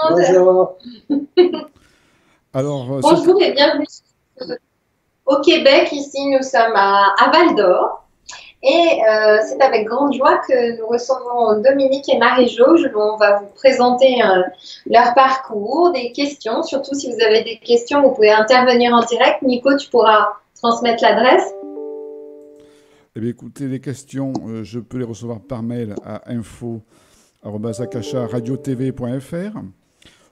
Bonjour. Alors, Bonjour et bienvenue au Québec. Ici, nous sommes à Val d'Or. Et c'est avec grande joie que nous recevons Dominique et Marie-Jo. On va vous présenter leur parcours, des questions. Surtout si vous avez des questions, vous pouvez intervenir en direct. Nico, tu pourras transmettre l'adresse. eh bien, écoutez, les questions, je peux les recevoir par mail à info@akasharadiotv.fr.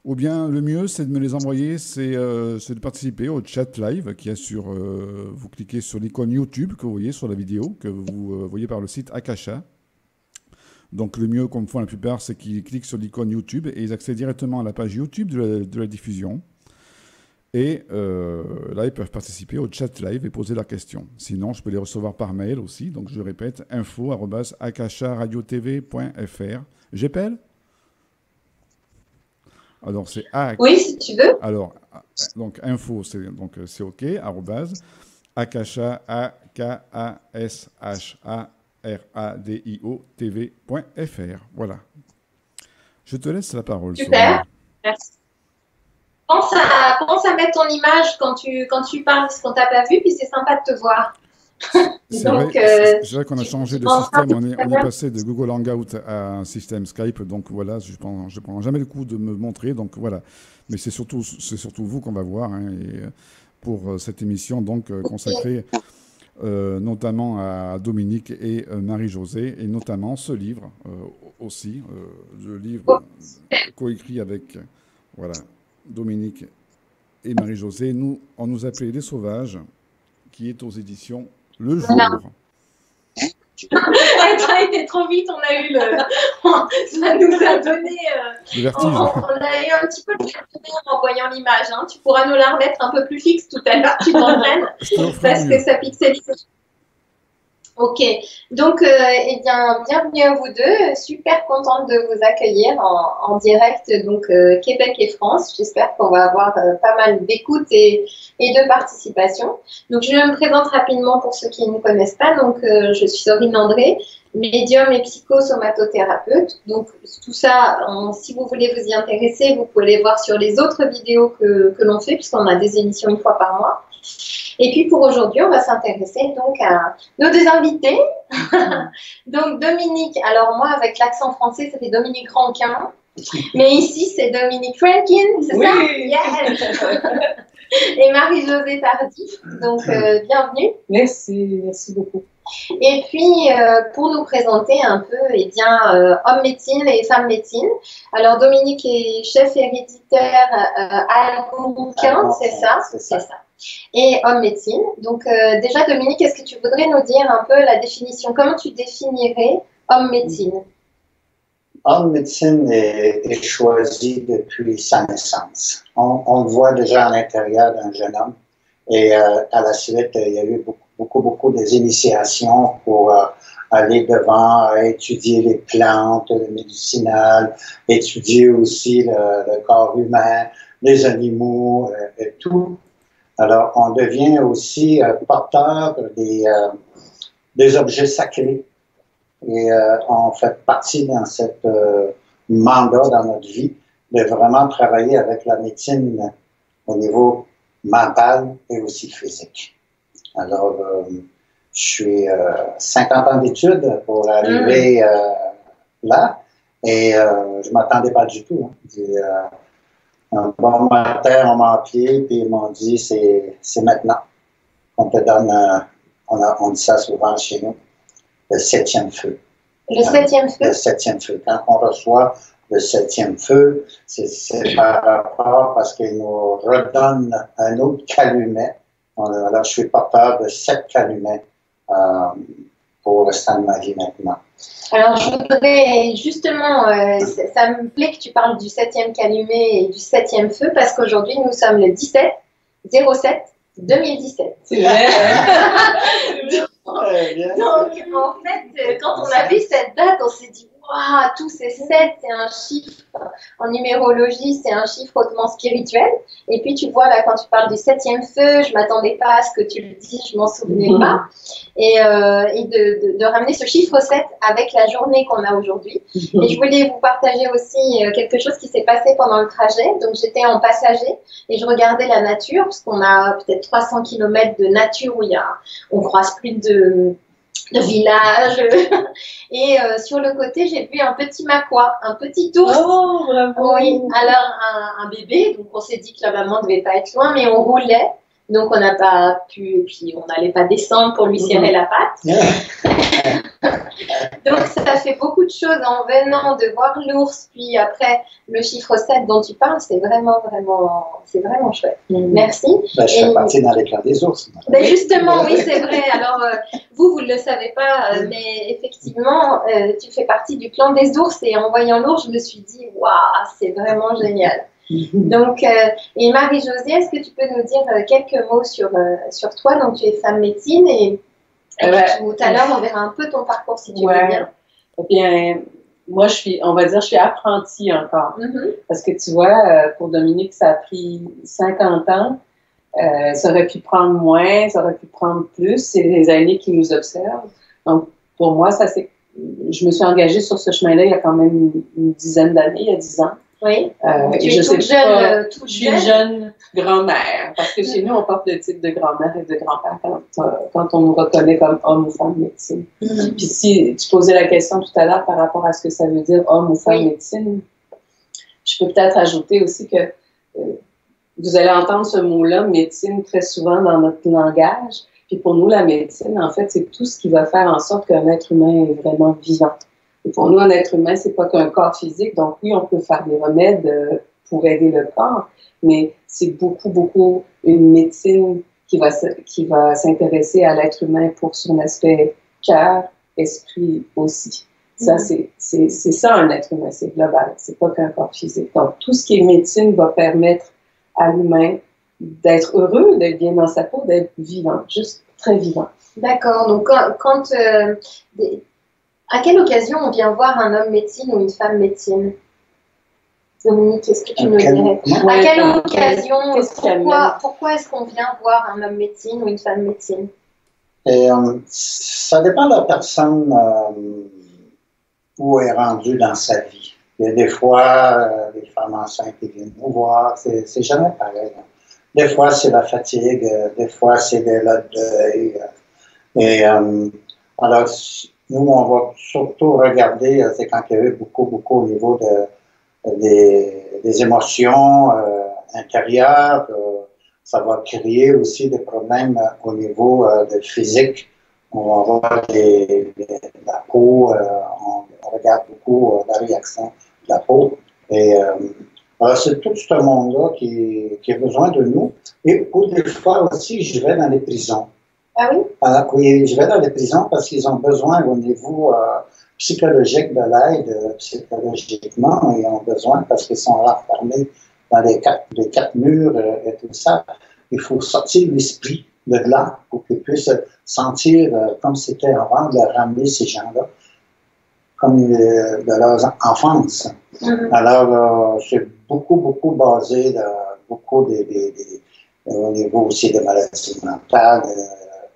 Ou bien le mieux, c'est de me les envoyer, c'est de participer au chat live qui est sur. Vous cliquez sur l'icône YouTube que vous voyez sur la vidéo, que vous voyez par le site Akasha. Donc le mieux, comme font la plupart, c'est qu'ils cliquent sur l'icône YouTube et ils accèdent directement à la page YouTube de la diffusion. Et là, ils peuvent participer au chat live et poser leurs questions. Sinon, je peux les recevoir par mail aussi. Donc je répète, info@akasharadiotv.fr. J'appelle. Alors, c'est A. Oui, si tu veux. Alors, donc, info, c'est OK, arrobase, akasha, akasha-radio-tv.fr. Voilà. Je te laisse la parole. Super. Merci. Pense à mettre ton image quand tu parles, parce qu'on t'a pas vu, puis c'est sympa de te voir. C'est vrai qu'on a changé de système. On est passé de Google Hangout à un système Skype. Donc voilà, je prends jamais le coup de me montrer. Donc voilà. Mais c'est surtout vous qu'on va voir pour cette émission donc consacrée notamment à Dominique et Marie-Josée, et notamment ce livre aussi, le livre coécrit avec Dominique et Marie-Josée. On nous appelait Les Sauvages, qui est aux éditions Le Jour. Ça a été trop vite, on a eu ça nous a donné le vertige. On a eu un petit peu le vertige en voyant l'image. Hein. Tu pourras nous la remettre un peu plus fixe tout à l'heure, tu t'entraînes, parce que ça pixelise. Ok, donc eh bien, bienvenue à vous deux. Super contente de vous accueillir en direct, donc Québec et France. J'espère qu'on va avoir pas mal d'écoute et de participation. Donc je me présente rapidement pour ceux qui ne me connaissent pas. Donc je suis Sorine André, médium et psychosomatothérapeute. Donc tout ça, si vous voulez vous y intéresser, vous pouvez les voir sur les autres vidéos que l'on fait, puisqu'on a des émissions une fois par mois. Et puis pour aujourd'hui, on va s'intéresser donc à nos deux invités. Donc Dominique, alors moi avec l'accent français, ça fait Dominique Rankin. Mais ici, c'est Dominique Franklin, c'est ça? Yes. Et Marie-Josée Tardif. Donc bienvenue. Merci beaucoup. Et puis, pour nous présenter un peu, eh bien, homme médecine et femme médecine. Alors, Dominique est chef héréditaire algonquin, c'est ça? C'est ça. Et homme médecine. Donc, déjà, Dominique, est-ce que tu voudrais nous dire un peu la définition? Comment tu définirais homme médecine? Homme médecine est choisi depuis sa naissance. On le voit déjà à l'intérieur d'un jeune homme. Et à la suite, il y a eu beaucoup des initiations pour aller devant, étudier les plantes, le médicinal, étudier aussi le corps humain, les animaux et tout. Alors, on devient aussi porteur des objets sacrés. Et on fait partie dans cette mandat dans notre vie de vraiment travailler avec la médecine au niveau mental et aussi physique. Alors, je suis 50 ans d'études pour arriver là, et je ne m'attendais pas du tout. Hein. Un bon matin, on m'a appelé, puis ils m'ont dit, c'est maintenant. On te donne, on dit ça souvent chez nous, le 7e feu. Le 7e feu? Le 7e feu. Quand on reçoit le 7e feu, c'est par rapport parce qu'il nous redonne un autre calumet. Alors, je suis porteur de 7 calumets pour le restant de ma vie maintenant. Alors, je voudrais justement, ça me plaît que tu parles du 7e calumet et du 7e feu, parce qu'aujourd'hui, nous sommes le 17/07/2017. C'est vrai. Donc, en fait, quand on a vu cette date, on s'est dit, waouh, tous ces 7, c'est un chiffre, en numérologie, c'est un chiffre hautement spirituel. Et puis tu vois, là, quand tu parles du 7e feu, je ne m'attendais pas à ce que tu le dis, je ne m'en souvenais pas. Et de ramener ce chiffre 7 avec la journée qu'on a aujourd'hui. Et je voulais vous partager aussi quelque chose qui s'est passé pendant le trajet. Donc j'étais en passager et je regardais la nature, parce qu'on a peut-être 300 km de nature où on croise plus de village. Et sur le côté, j'ai vu un petit maquois, un petit ours. Oh, bravo. Oui, alors un bébé. Donc on s'est dit que la maman ne devait pas être loin, mais on roulait. Donc on n'a pas pu, et puis on n'allait pas descendre pour lui serrer la patte. Donc ça fait beaucoup de choses en venant de voir l'ours, puis après le chiffre 7 dont tu parles, c'est vraiment chouette. Merci. Ben, je fais partie dans les clans des ours. Ben justement, oui, c'est vrai. Alors, vous ne le savez pas, mais effectivement, tu fais partie du clan des ours, et en voyant l'ours, je me suis dit, waouh, c'est vraiment génial. Donc, et Marie-Josée, est-ce que tu peux nous dire quelques mots sur toi? Donc, tu es femme médecine, et tout à l'heure, on verra un peu ton parcours, si tu veux bien. Bien, moi, on va dire, je suis apprentie encore. Parce que tu vois, pour Dominique, ça a pris 50 ans. Ça aurait pu prendre moins, ça aurait pu prendre plus. C'est les années qui nous observent. Donc, pour moi, je me suis engagée sur ce chemin-là il y a quand même une dizaine d'années, il y a 10 ans. Oui. Tu es toute jeune. Je suis jeune grand-mère. Parce que chez nous, on porte le titre de grand-mère et de grand-père quand on nous reconnaît comme homme ou femme médecine. Puis si tu posais la question tout à l'heure par rapport à ce que ça veut dire homme ou femme médecine, je peux peut-être ajouter aussi que vous allez entendre ce mot-là, médecine, très souvent dans notre langage. Puis pour nous, la médecine, en fait, c'est tout ce qui va faire en sorte qu'un être humain est vraiment vivant. Et pour nous, un être humain, c'est pas qu'un corps physique. Donc oui, on peut faire des remèdes pour aider le corps, mais c'est beaucoup une médecine qui va s'intéresser à l'être humain pour son aspect cœur, esprit aussi. Ça, c'est ça un être humain, c'est global. C'est pas qu'un corps physique. Donc tout ce qui est médecine va permettre à l'humain d'être heureux, d'être bien dans sa peau, d'être vivant, juste très vivant. D'accord. Donc à quelle occasion on vient voir un homme médecine ou une femme médecine? Dominique, est-ce que tu nous dirais? À quelle occasion, pourquoi est-ce qu'on vient voir un homme médecine ou une femme médecine? Ça dépend de la personne où elle est rendue dans sa vie. Il y a des fois, les femmes enceintes qui viennent nous voir, c'est jamais pareil. Des fois, c'est la fatigue, des fois, c'est le deuil. Et alors, nous, on va surtout regarder, c'est quand il y a eu beaucoup au niveau des émotions intérieures. Ça va créer aussi des problèmes au niveau de physique. On va voir la peau, on regarde beaucoup la réaction de la peau. Et alors, c'est tout ce monde-là qui a besoin de nous. Et des fois aussi, je vais dans les prisons. Ah oui? Oui, je vais dans les prisons parce qu'ils ont besoin au niveau psychologique de l'aide, psychologiquement, ils ont besoin parce qu'ils sont renfermés dans les quatre murs et tout ça. Il faut sortir l'esprit de là pour qu'ils puissent sentir comme c'était avant, de ramener ces gens-là comme de leur enfance. Alors, c'est beaucoup basé beaucoup au niveau aussi des maladies mentales,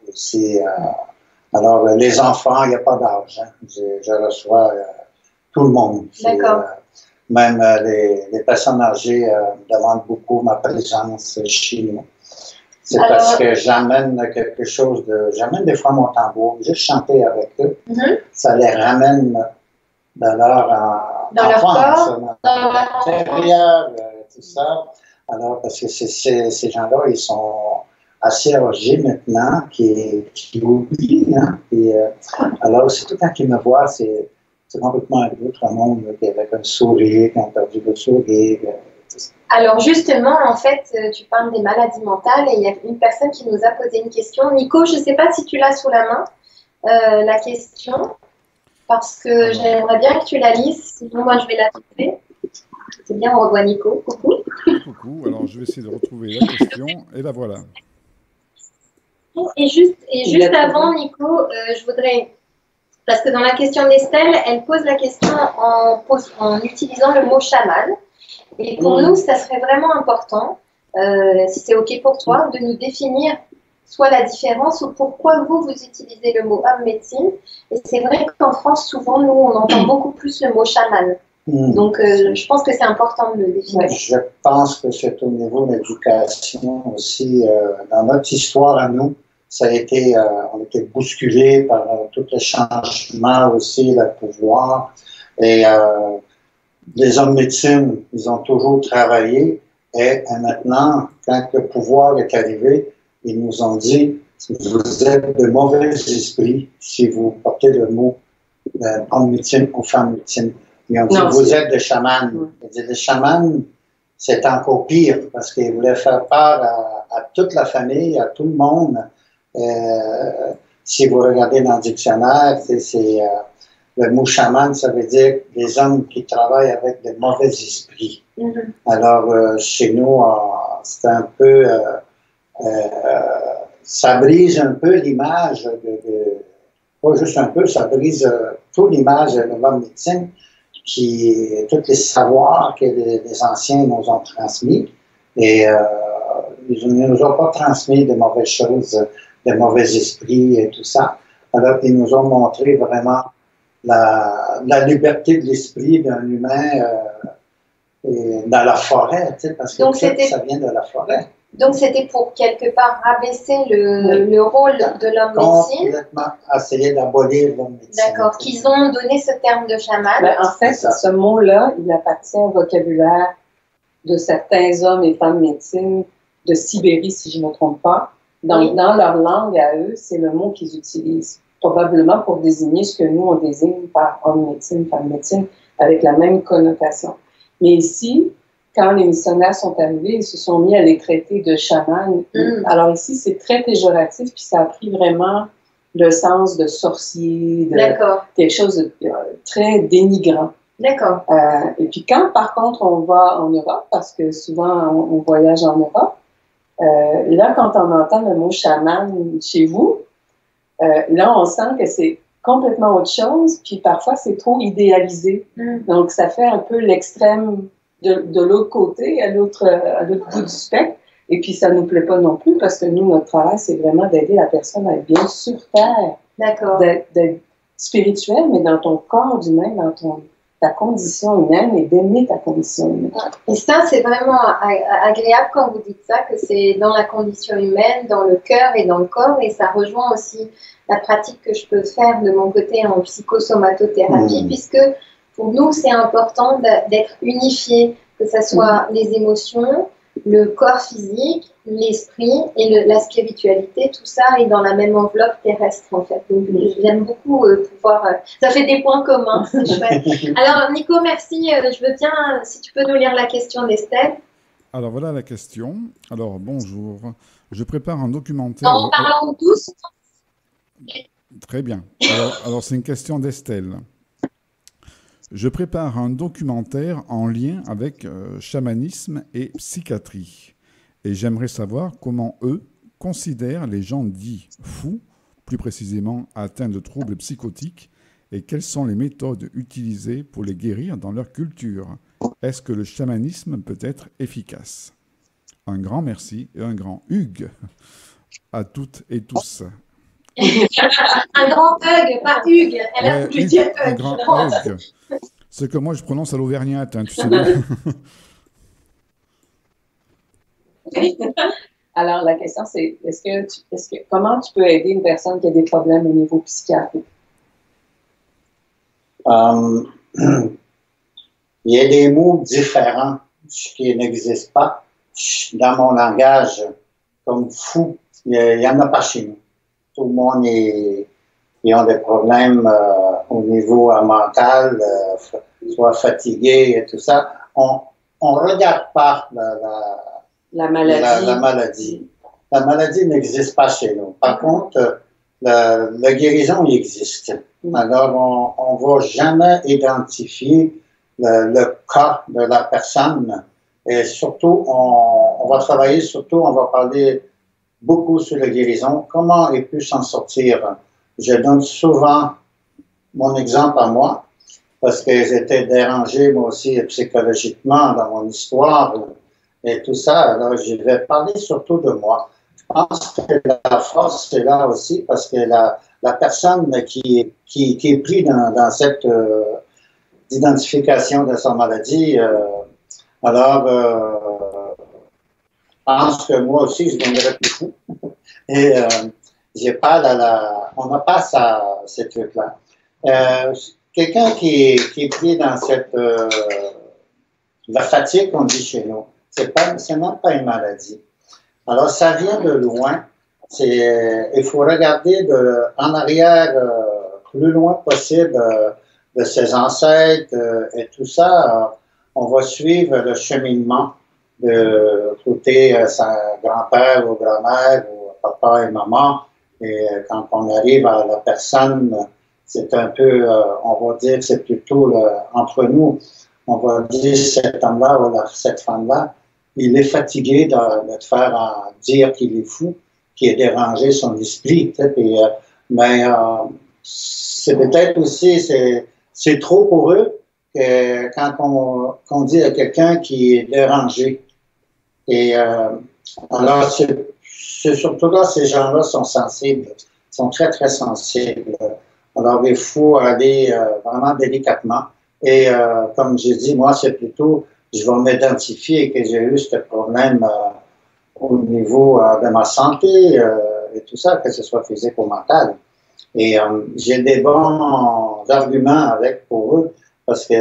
aussi. Alors, les enfants, il n'y a pas d'âge. Je reçois tout le monde. D'accord. Même les personnes âgées demandent beaucoup ma présence chez nous. C'est parce que j'amène quelque chose j'amène des fois mon tambour, juste chanter avec eux. Ça les ramène dans leur enfance, dans leur intérieur, tout ça. Alors, parce que ces gens-là, ils sont assez âgés maintenant, qui oublient. Hein, alors, c'est tout le temps qu'ils me voient, c'est complètement un autre monde, avec un sourire, qui ont perdu le sourire. Alors justement, en fait, tu parles des maladies mentales et il y a une personne qui nous a posé une question. Nico, je ne sais pas si tu l'as sous la main, la question, parce que j'aimerais bien que tu la lises, sinon moi je vais la trouver. C'est bien, on revoit Nico. Coucou. Coucou, alors je vais essayer de retrouver la question, et la voilà. Et juste avant, Nico, je voudrais Parce que dans la question d'Estelle, elle pose la question en utilisant le mot chaman. Et pour nous, ça serait vraiment important, si c'est OK pour toi, de nous définir soit la différence ou pourquoi vous utilisez le mot homme médecine. Et c'est vrai qu'en France, souvent, nous, on entend beaucoup plus le mot chaman. Donc, je pense que c'est important de le définir. Je pense que c'est au niveau de l'éducation aussi. Dans notre histoire à nous, ça a été, on a été bousculé par tout le changement aussi, le pouvoir. Et les hommes médecine, ils ont toujours travaillé. Et maintenant, quand le pouvoir est arrivé, ils nous ont dit, vous êtes de mauvais esprits si vous portez le mot homme médecine ou femme médecine. Ils ont dit, vous êtes des chamans. Les chamans, c'est encore pire parce qu'ils voulaient faire peur à toute la famille, à tout le monde. Si vous regardez dans le dictionnaire, le mot chaman, ça veut dire des hommes qui travaillent avec de mauvais esprits. Alors, chez nous, c'est un peu... ça brise un peu l'image pas juste un peu, ça brise toute l'image de l'homme médecine, tous les savoirs que les anciens nous ont transmis. Et ils ne nous ont pas transmis de mauvaises choses, de mauvais esprits et tout ça. Alors, ils nous ont montré vraiment la liberté de l'esprit d'un humain dans la forêt, tu sais, parce que ça vient de la forêt. Donc, c'était pour quelque part rabaisser le rôle de l'homme médecine. Complètement essayer d'abolir l'homme médecine. D'accord, qu'ils ont donné ce terme de chaman. Ben, en fait, ce mot-là, il appartient au vocabulaire de certains hommes et femmes médecine de Sibérie, si je ne me trompe pas. Dans leur langue à eux, c'est le mot qu'ils utilisent, probablement pour désigner ce que nous, on désigne par homme médecine, femme médecine, avec la même connotation. Mais ici, quand les missionnaires sont arrivés, ils se sont mis à les traiter de chamans. Alors ici, c'est très péjoratif, puis ça a pris vraiment le sens de sorcier, de quelque chose de très dénigrant. D'accord. Et puis quand, par contre, on va en Europe, parce que souvent, on voyage en Europe, là, quand on entend le mot chaman chez vous, là, on sent que c'est complètement autre chose, puis parfois, c'est trop idéalisé. Donc, ça fait un peu l'extrême de l'autre côté, à l'autre bout du spectre. Et puis, ça ne nous plaît pas non plus parce que nous, notre travail, c'est vraiment d'aider la personne à être bien sur Terre. D'accord. D'être spirituel, mais dans ton corps d'humain, dans ta condition humaine et d'aimer ta condition humaine. Et ça, c'est vraiment agréable quand vous dites ça, que c'est dans la condition humaine, dans le cœur et dans le corps. Et ça rejoint aussi la pratique que je peux faire de mon côté en psychosomatothérapie, puisque pour nous, c'est important d'être unifié, que ce soit les émotions, le corps physique, l'esprit et la spiritualité, tout ça est dans la même enveloppe terrestre, en fait. Donc, j'aime beaucoup pouvoir... ça fait des points communs, c'est chouette. Alors, Nico, merci. Je veux bien, si tu peux nous lire la question d'Estelle. Alors, voilà la question. Alors, bonjour. Je prépare un documentaire... En parlant tous. Très bien. Alors c'est une question d'Estelle. Je prépare un documentaire en lien avec chamanisme et psychiatrie. Et j'aimerais savoir comment eux considèrent les gens dits fous, plus précisément atteints de troubles psychotiques, et quelles sont les méthodes utilisées pour les guérir dans leur culture. Est-ce que le chamanisme peut être efficace? Un grand merci et un grand Hugues à toutes et tous. Un grand Hug, pas Hugues. Elle a voulu dire Hug. Un grand Hug. C'est que moi, je prononce à l'auvergnate, hein, tu sais bien. Alors, la question, c'est comment tu peux aider une personne qui a des problèmes au niveau psychiatrique? Il y a des mots différents qui n'existent pas dans mon langage, comme fou. Il n'y en a pas chez nous. Tout le monde ils ont des problèmes au niveau mental, soit fatigué et tout ça. On ne regarde pas la maladie. La maladie n'existe pas chez nous. Par contre, la guérison, il existe. Alors, on ne va jamais identifier le cas de la personne. Et surtout, on va travailler, on va parler beaucoup sur la guérison. Comment il peut s'en sortir? Je donne souvent mon exemple à moi, parce que j'étais dérangé, moi aussi, psychologiquement dans mon histoire et tout ça. Alors, je vais parler surtout de moi. Je pense que la force, c'est là aussi, parce que la personne qui est prise dans cette identification de sa maladie, alors, je pense que moi aussi, je deviendrais plus fou. Et j'ai pas on n'a pas ces trucs-là. Quelqu'un qui est pris dans cette la fatigue qu'on dit chez nous, c'est même pas une maladie. Alors ça vient de loin. Il faut regarder en arrière plus loin possible de ses ancêtres et tout ça. On va suivre le cheminement de côté sa grand-père ou grand-mère ou papa et maman. Et quand on arrive à la personne, c'est un peu, on va dire, c'est plutôt entre nous, on va dire cet homme-là ou cette femme-là, il est fatigué de te faire dire qu'il est fou, qu'il est dérangé son esprit. Mais c'est peut-être aussi, c'est trop pour eux que quand on dit à quelqu'un qui est dérangé. Et alors, c'est surtout là, ces gens-là sont sensibles, sont très, très sensibles. Alors, il faut aller vraiment délicatement. Et comme je dis, moi, c'est plutôt, je vais m'identifier que j'ai eu ce problème au niveau de ma santé et tout ça, que ce soit physique ou mental. Et j'ai des bons arguments pour eux, parce que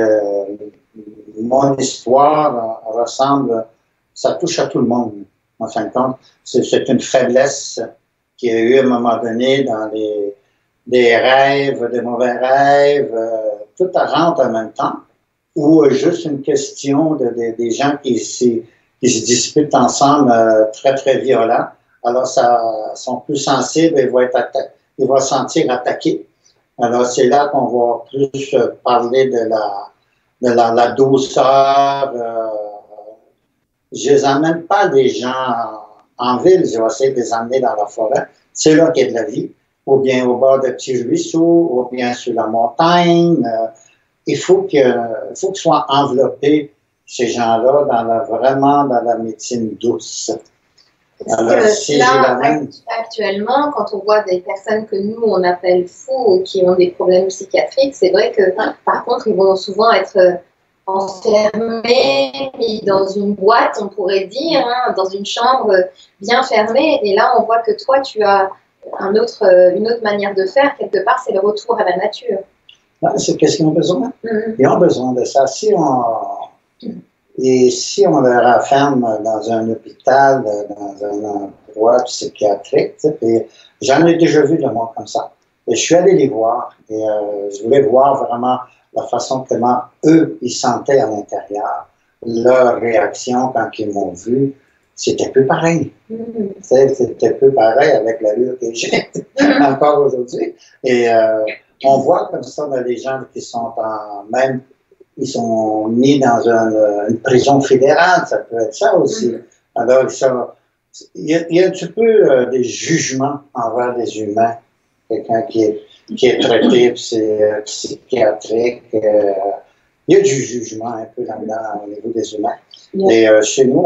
mon histoire ressemble, ça touche à tout le monde, en fin de compte. C'est une faiblesse qu'il y a eu à un moment donné dans des rêves, des mauvais rêves, tout rentre en même temps, ou juste une question des gens qui se disputent ensemble très, très violents. Alors, sont plus sensibles et ils vont se sentir attaqués. Alors, c'est là qu'on va plus parler de la douceur. Je les emmène pas des gens en ville, je vais essayer de les emmener dans la forêt. C'est là qu'il y a de la vie. Ou bien au bord de petits ruisseaux, ou bien sur la montagne. Il faut qu'ils soient enveloppés, ces gens-là, vraiment dans la médecine douce. Alors, actuellement, quand on voit des personnes que nous, on appelle fous ou qui ont des problèmes psychiatriques, c'est vrai que, par contre, ils vont souvent être enfermés, mis dans une boîte, on pourrait dire, dans une chambre bien fermée. Et là, on voit que toi, tu as une autre manière de faire. Quelque part, c'est le retour à la nature. C'est qu'est-ce qu'ils ont besoin? Ils ont besoin de ça. Si on les renferme dans un hôpital, dans un endroit psychiatrique, j'en ai déjà vu de monde comme ça. Et je suis allé les voir et je voulais voir vraiment la façon comment eux, ils sentaient à l'intérieur. Leur réaction quand ils m'ont vu, c'était plus pareil. C'était plus pareil avec l'allure que j'ai encore aujourd'hui. Et on voit comme ça dans les gens qui sont ils sont mis dans une prison fédérale, ça peut être ça aussi. Alors, il y a un petit peu des jugements envers les humains. Quelqu'un qui est traité psychiatrique, il y a du jugement un peu là-dedans au niveau des humains. Et chez nous,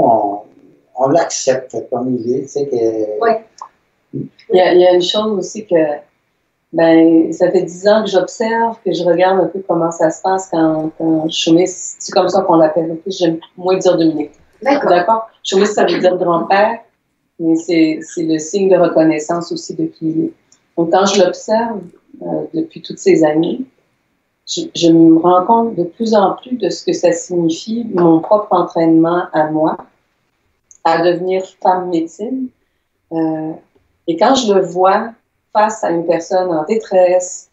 on l'accepte comme il est. Tu sais, il y a une chose aussi que ça fait 10 ans que j'observe, que je regarde un peu comment ça se passe quand Choumis, c'est comme ça qu'on l'appelle. En plus, j'aime moins dire Dominique. D'accord? Choumis, ça veut dire grand-père, mais c'est le signe de reconnaissance aussi de qui il est. Donc, quand je l'observe depuis toutes ces années, je me rends compte de plus en plus de ce que ça signifie, mon propre entraînement à moi, à devenir femme médecine. Et quand je le vois face à une personne en détresse,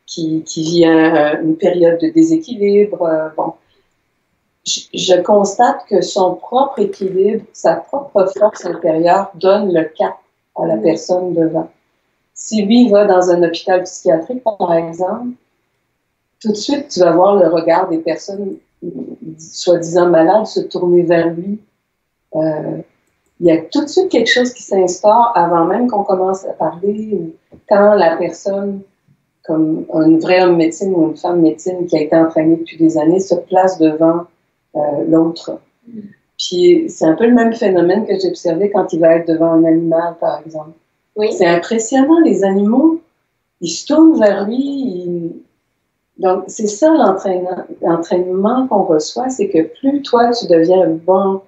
qui vit une période de déséquilibre, je constate que son propre équilibre, sa propre force intérieure donne le cap à la personne devant. Si lui va dans un hôpital psychiatrique, par exemple, tout de suite, tu vas voir le regard des personnes soi-disant malades se tourner vers lui. Il y a tout de suite quelque chose qui s'instaure avant même qu'on commence à parler, ou quand la personne comme un vrai homme médecine ou une femme médecine qui a été entraînée depuis des années se place devant l'autre. Puis c'est un peu le même phénomène que j'ai observé quand il va être devant un animal, par exemple. Oui. C'est impressionnant, les animaux, ils se tournent vers lui. Donc, c'est ça l'entraînement qu'on reçoit, c'est que plus toi, tu deviens un bon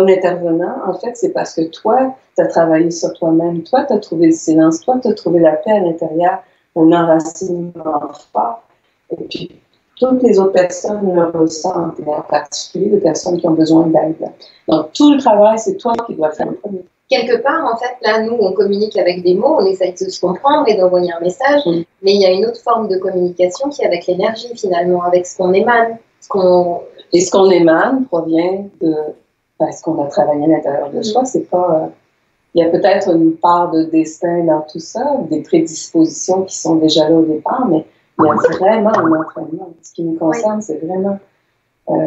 intervenant, en fait, c'est parce que toi, tu as travaillé sur toi-même, toi, tu as trouvé le silence, toi, tu as trouvé la paix à l'intérieur, un enracinement fort. Et puis, toutes les autres personnes le ressentent, et en particulier les personnes qui ont besoin d'aide. Donc, tout le travail, c'est toi qui dois faire le premier. Quelque part, en fait, là, nous, on communique avec des mots, on essaye de se comprendre et d'envoyer un message, mais il y a une autre forme de communication qui est avec l'énergie, finalement, avec ce qu'on émane. Et ce qu'on émane provient de ce qu'on a travaillé à l'intérieur de soi. C'est pas... il y a peut-être une part de destin dans tout ça, des prédispositions qui sont déjà là au départ, mais il y a vraiment un entraînement. Ce qui nous concerne, c'est vraiment...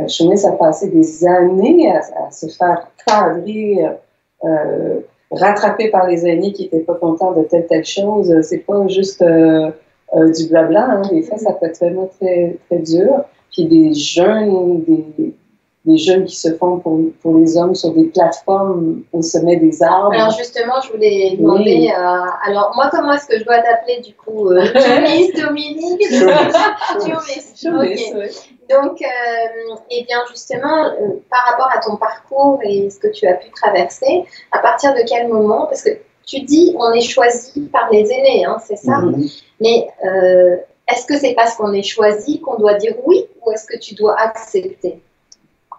Choumis a passé des années à se faire cadrer... rattrapé par les aînés qui n'étaient pas contents de telle chose. C'est pas juste du blabla. Hein. Des fois, ça peut être vraiment très, très dur. Puis des jeunes qui se font pour les hommes sur des plateformes au sommet des arbres. Alors justement, je voulais demander, alors moi, comment est-ce que je dois t'appeler du coup Choumis, Dominique Choumis. Okay. Donc, eh bien justement, par rapport à ton parcours et ce que tu as pu traverser, à partir de quel moment, parce que tu dis on est choisi par les aînés, hein, c'est ça, mais est-ce que c'est parce qu'on est choisi qu'on doit dire oui, ou est-ce que tu dois accepter?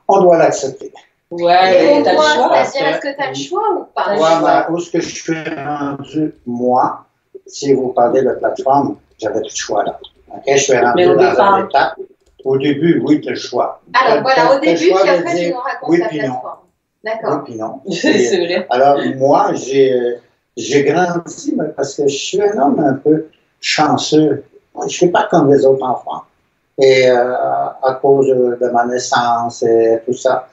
On doit l'accepter. Ouais, t'as le choix. C'est-à-dire, est-ce que tu as le choix ou pas? Où est-ce que je suis rendu, moi, si vous parlez de plateforme, j'avais tout le choix là. Okay? Je suis rendu dans une étape. Au début, oui, tu as le choix. Alors voilà, au début, puis après, tu nous racontes oui, la plateforme. D'accord. Oui, puis non. C'est vrai. Alors, moi, j'ai grandi parce que je suis un homme un peu chanceux. Je ne suis pas comme les autres enfants. Et à cause de ma naissance et tout ça.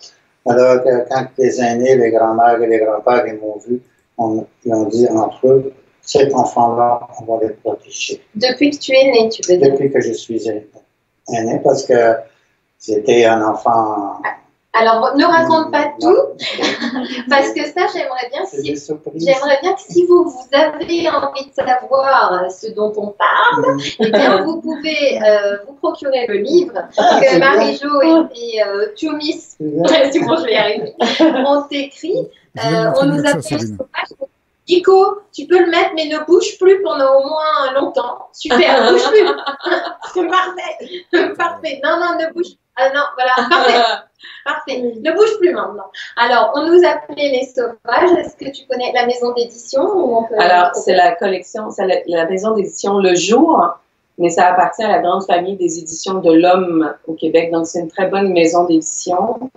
Alors, quand les aînés, les grands-mères et les grands-pères, ils m'ont vu, ils ont dit entre eux, cet enfant-là, on va le protéger. Depuis que tu es né, tu veux dire? Depuis que je suis né, parce que j'étais un enfant... Alors, ne raconte pas tout, parce que ça, j'aimerais bien que si vous avez envie de savoir ce dont on parle, eh bien, vous pouvez vous procurer le livre que Marie-Jo et Choumis, c'est bon, je vais y arriver, ont écrit. On nous a fait Nico, tu peux le mettre, mais ne bouge plus pendant au moins longtemps. Super, bouge plus. C'est parfait. Parfait. Non, ne bouge. Ah non, voilà, parfait. Ne bouge plus maintenant. Alors, on nous appelait Les Sauvages. Est-ce que tu connais la maison d'édition? Alors, c'est la collection, c'est la maison d'édition Le Jour, mais ça appartient à la grande famille des éditions de l'Homme au Québec. Donc, c'est une très bonne maison d'édition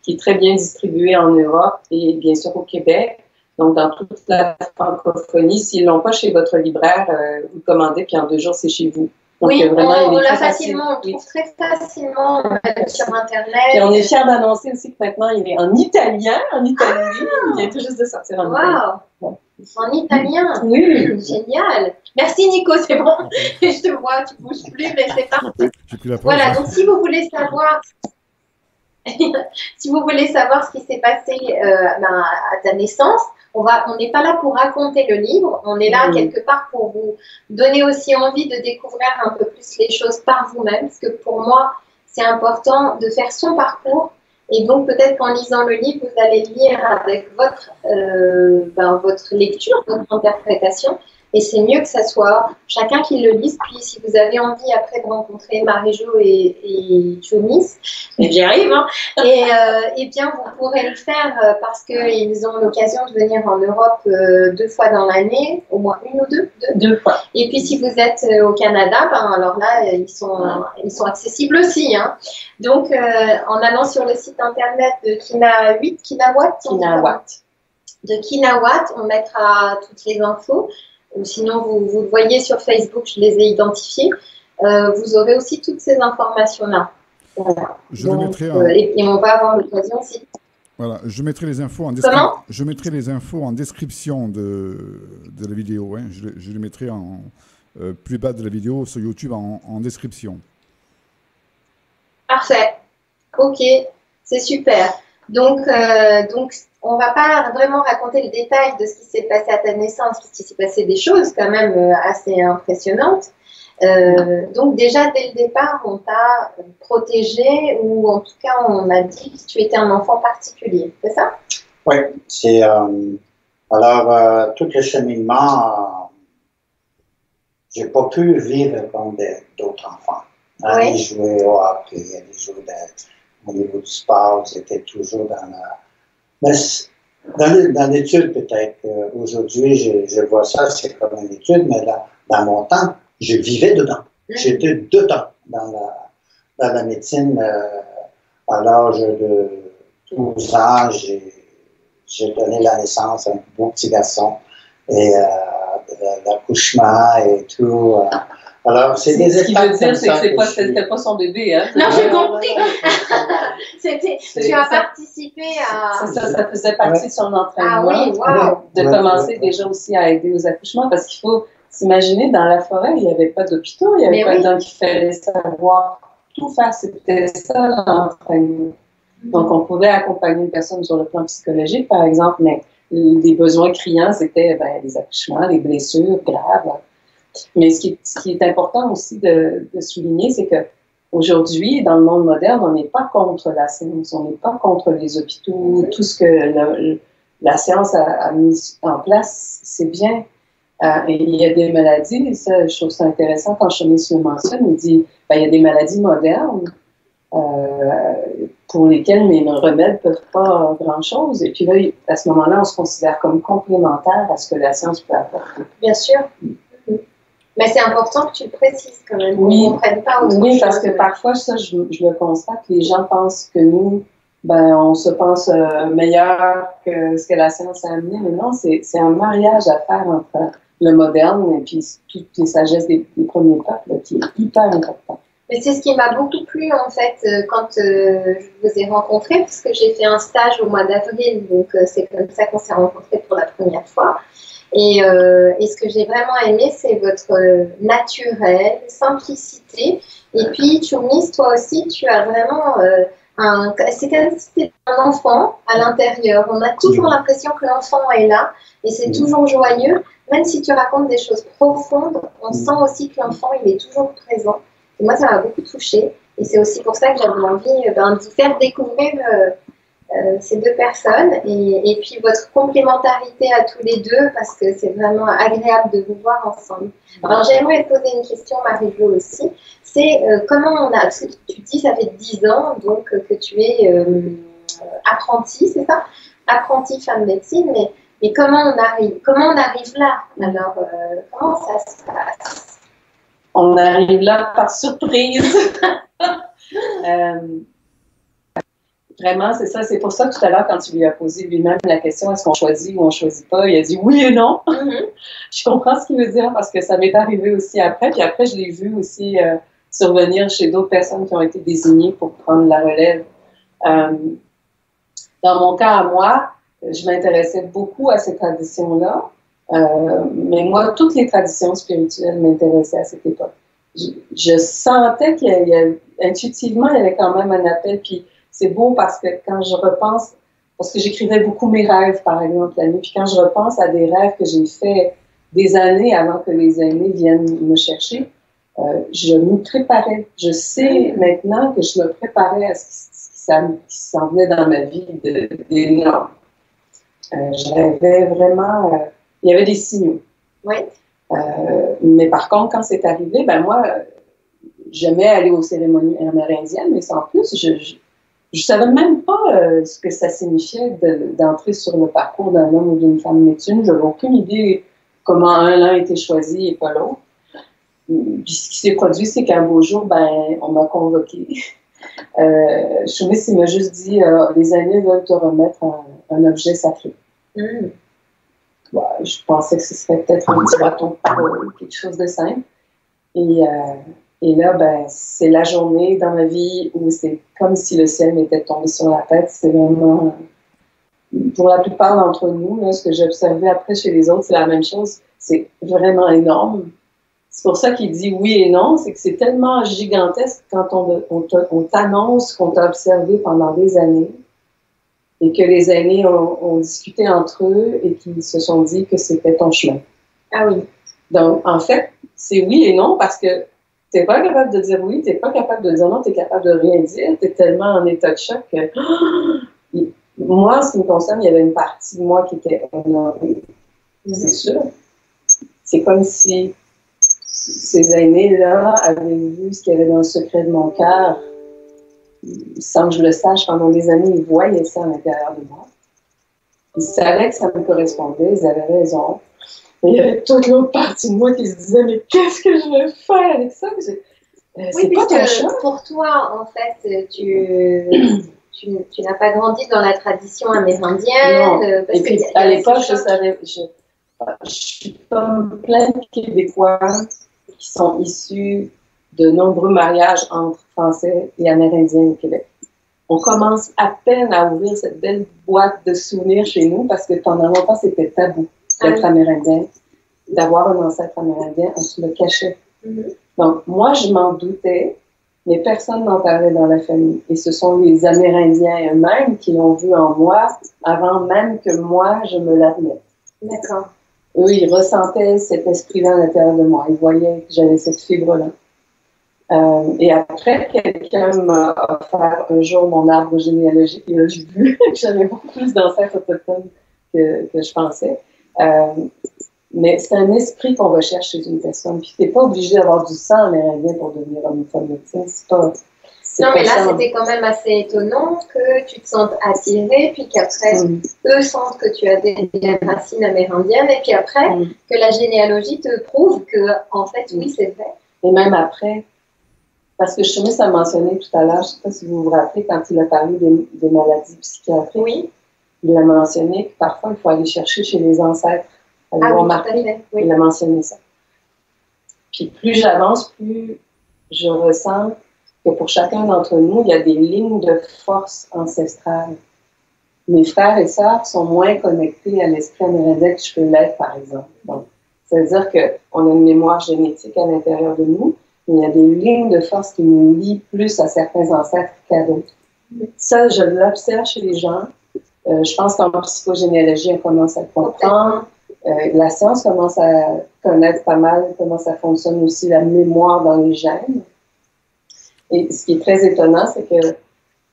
qui est très bien distribuée en Europe et bien sûr au Québec. Donc, dans toute la francophonie, s'ils ne l'ont pas chez votre libraire, vous le commandez, puis en 2 jours, c'est chez vous. Donc, oui, on l'a facilement, on trouve très facilement sur Internet. Et on est fiers d'annoncer aussi que maintenant, il est en italien, en Italie. Il vient tout juste de sortir en italien. Wow. En italien? Oui. Génial. Merci Nico, c'est bon. Je te vois, tu ne bouges plus, mais c'est parfait. Voilà, donc si vous voulez savoir... si vous voulez savoir ce qui s'est passé à ta naissance, on n'est pas là pour raconter le livre, on est là quelque part pour vous donner aussi envie de découvrir un peu plus les choses par vous-même, parce que pour moi, c'est important de faire son parcours, et donc peut-être qu'en lisant le livre, vous allez lire avec votre lecture, votre interprétation, et c'est mieux que ça soit chacun qui le lise. Puis si vous avez envie après de rencontrer Marie-Jo et Choumis, j'y arrive, hein, et bien vous pourrez le faire parce qu'ils ont l'occasion de venir en Europe 2 fois dans l'année, au moins 1 ou 2 2 fois. Et puis si vous êtes au Canada, alors là ils sont accessibles aussi. Hein. Donc en allant sur le site internet de Kinawatt, on mettra toutes les infos. Ou sinon, vous le voyez sur Facebook, je les ai identifiés. Vous aurez aussi toutes ces informations-là. Voilà. Et on va avoir l'occasion aussi. Voilà, je mettrai les infos en description. Comment ? Je mettrai les infos en description de la vidéo. Hein. Je les mettrai plus bas de la vidéo sur YouTube en description. Parfait. Ok, c'est super. Donc, on va pas vraiment raconter le détail de ce qui s'est passé à ta naissance, parce qu'il s'est passé des choses quand même assez impressionnantes. Donc déjà, dès le départ, on t'a protégé, ou en tout cas, on m'a dit que tu étais un enfant particulier, c'est ça? Oui, c'est... alors, tout le cheminement, j'ai pas pu vivre comme d'autres enfants. Aller jouer au hockey, aller jouer au niveau du sport, j'étais toujours dans l'étude peut-être. Aujourd'hui, je vois ça, c'est comme une étude, mais dans mon temps, je vivais dedans. J'étais dedans dans la médecine. À l'âge de 12 ans, j'ai donné la naissance à un beau petit garçon. Et l'accouchement et tout. Alors, c'est des étapes. Ce qui veut dire, c'est que c'était pas son bébé, hein? Non, j'ai compris. Tu as participé à... Ça faisait partie de son entraînement. Ah oui, wow. De commencer déjà aussi à aider aux accouchements, parce qu'il faut s'imaginer, dans la forêt, il n'y avait pas d'hôpitaux, il n'y avait pas de... Donc, il fallait savoir tout faire. C'était ça l'entraînement. Donc, on pouvait accompagner une personne sur le plan psychologique, par exemple, mais les besoins criants, c'était les accouchements, les blessures graves. Mais ce qui est important aussi de souligner, c'est qu'aujourd'hui, dans le monde moderne, on n'est pas contre la science, on n'est pas contre les hôpitaux, tout ce que la science a mis en place, c'est bien. Et il y a des maladies, ça, je trouve ça intéressant quand Chaumis le mentionne, il dit il y a des maladies modernes pour lesquelles les remèdes ne peuvent pas grand-chose. Et puis là, à ce moment-là, on se considère comme complémentaire à ce que la science peut apporter. Bien sûr. Mais c'est important que tu le précises quand même. Oui, on ne comprenne pas autre oui, chose. parce que parfois, ça, je le constate, les gens pensent que nous, on se pense meilleur que ce que la science a amené. Mais non, c'est un mariage à faire entre le moderne et puis toutes les sagesses des premiers peuples qui est hyper important. Mais c'est ce qui m'a beaucoup plu en fait quand je vous ai rencontrés, parce que j'ai fait un stage au mois d'avril, donc c'est comme ça qu'on s'est rencontrés pour la première fois. Et ce que j'ai vraiment aimé, c'est votre naturel, simplicité. Et puis, Chaumis, toi aussi, tu as vraiment c'est comme si c'était un enfant à l'intérieur. On a toujours l'impression que l'enfant est là et c'est toujours joyeux. Même si tu racontes des choses profondes, on sent aussi que l'enfant, il est toujours présent. Et moi, ça m'a beaucoup touchée. Et c'est aussi pour ça que j'avais envie de vous faire découvrir ces deux personnes et puis votre complémentarité à tous les deux, parce que c'est vraiment agréable de vous voir ensemble. Alors, j'aimerais te poser une question, Marie-Jo, aussi. C'est comment on a... Parce que tu dis, ça fait 10 ans donc, que tu es apprentie, c'est ça? Apprentie femme médecine, mais comment on arrive là? Alors, comment ça se passe? On arrive là par surprise. Vraiment, c'est ça. C'est pour ça que tout à l'heure, quand tu lui as posé lui-même la question, est-ce qu'on choisit ou on ne choisit pas, il a dit oui et non. Je comprends ce qu'il veut dire parce que ça m'est arrivé aussi après. Puis après, je l'ai vu aussi survenir chez d'autres personnes qui ont été désignées pour prendre la relève. Dans mon cas à moi, je m'intéressais beaucoup à ces traditions-là. Mais moi, toutes les traditions spirituelles m'intéressaient à cette époque. Je sentais intuitivement, il y avait quand même un appel. Puis c'est beau parce que quand je repense, parce que j'écrivais beaucoup mes rêves, par exemple, la nuit, puis quand je repense à des rêves que j'ai faits des années avant que les aînés viennent me chercher, je me préparais. Je sais maintenant que je me préparais à ce qui s'en venait dans ma vie d'énorme. Je rêvais vraiment... il y avait des signaux. Oui. Mais par contre, quand c'est arrivé, moi, j'aimais aller aux cérémonies amérindiennes, mais sans plus, je savais même pas ce que ça signifiait d'entrer sur le parcours d'un homme ou d'une femme médecine. Je n'avais aucune idée comment l'un a été choisi et pas l'autre. Puis ce qui s'est produit, c'est qu'un beau jour, on m'a convoqué. Chaumis, il m'a juste dit les aînés veulent te remettre un objet sacré. Je pensais que ce serait peut-être un petit bâton de parole, quelque chose de simple. Et là, c'est la journée dans ma vie où c'est comme si le ciel m'était tombé sur la tête. C'est vraiment, pour la plupart d'entre nous, là, ce que j'ai observé après chez les autres, c'est la même chose. C'est vraiment énorme. C'est pour ça qu'il dit oui et non, c'est que c'est tellement gigantesque quand on t'annonce qu'on t'a observé pendant des années et que les aînés ont discuté entre eux et qu'ils se sont dit que c'était ton chemin. Ah oui. Donc, en fait, c'est oui et non parce que tu n'es pas capable de dire oui, tu n'es pas capable de dire non, tu es capable de rien dire, tu es tellement en état de choc que... Moi, en ce qui me concerne, il y avait une partie de moi qui était honorée. C'est sûr. C'est comme si ces aînés-là avaient vu ce qu'il y avait dans le secret de mon cœur, sans que je le sache. Pendant des années, ils voyaient ça à l'intérieur de moi. Ils savaient que ça me correspondait, ils avaient raison. Mais il y avait toute l'autre partie de moi qui se disait, mais qu'est-ce que je vais faire avec ça? Oui, puisque pour toi, en fait, tu n'as pas grandi dans la tradition amérindienne. Et puis, à l'époque, je savais... Je suis comme plein de Québécois qui sont issus de nombreux mariages entre Français et Amérindiens au Québec. On commence à peine à ouvrir cette belle boîte de souvenirs chez nous parce que pendant longtemps, c'était tabou d'être amérindien, d'avoir un ancêtre amérindien, on se le cachait. Donc, moi, je m'en doutais, mais personne n'en parlait dans la famille. Et ce sont les Amérindiens eux-mêmes qui l'ont vu en moi avant même que moi, je me l'admette. D'accord. Eux, ils ressentaient cet esprit-là à l'intérieur de moi. Ils voyaient que j'avais cette fibre-là. Et après, quelqu'un m'a offert un jour mon arbre généalogique et là, j'ai vu que j'avais beaucoup plus d'ancêtres autochtones que je pensais. Mais c'est un esprit qu'on recherche chez une personne. Puis t'es pas obligé d'avoir du sang amérindien pour devenir homophone. C'est pas... Non, mais là, c'était quand même assez étonnant que tu te sentes attiré, puis qu'après, eux sentent que tu as des racines amérindiennes, et puis après, que la généalogie te prouve que, en fait, oui, c'est vrai. Et même après, parce que Chemis a mentionné tout à l'heure, je ne sais pas si vous vous rappelez, quand il a parlé des maladies psychiatriques, il a mentionné que parfois, il faut aller chercher chez les ancêtres. Il a mentionné ça. Puis plus j'avance, plus je ressens que pour chacun d'entre nous, il y a des lignes de force ancestrales. Mes frères et sœurs sont moins connectés à l'esprit amérindien que je peux l'être, par exemple. Donc, ça veut dire qu'on a une mémoire génétique à l'intérieur de nous, mais il y a des lignes de force qui nous lient plus à certains ancêtres qu'à d'autres. Ça, je l'observe chez les gens. Je pense qu'en psychogénéalogie, on commence à le comprendre. La science commence à connaître pas mal comment ça fonctionne aussi, la mémoire dans les gènes. Et ce qui est très étonnant, c'est que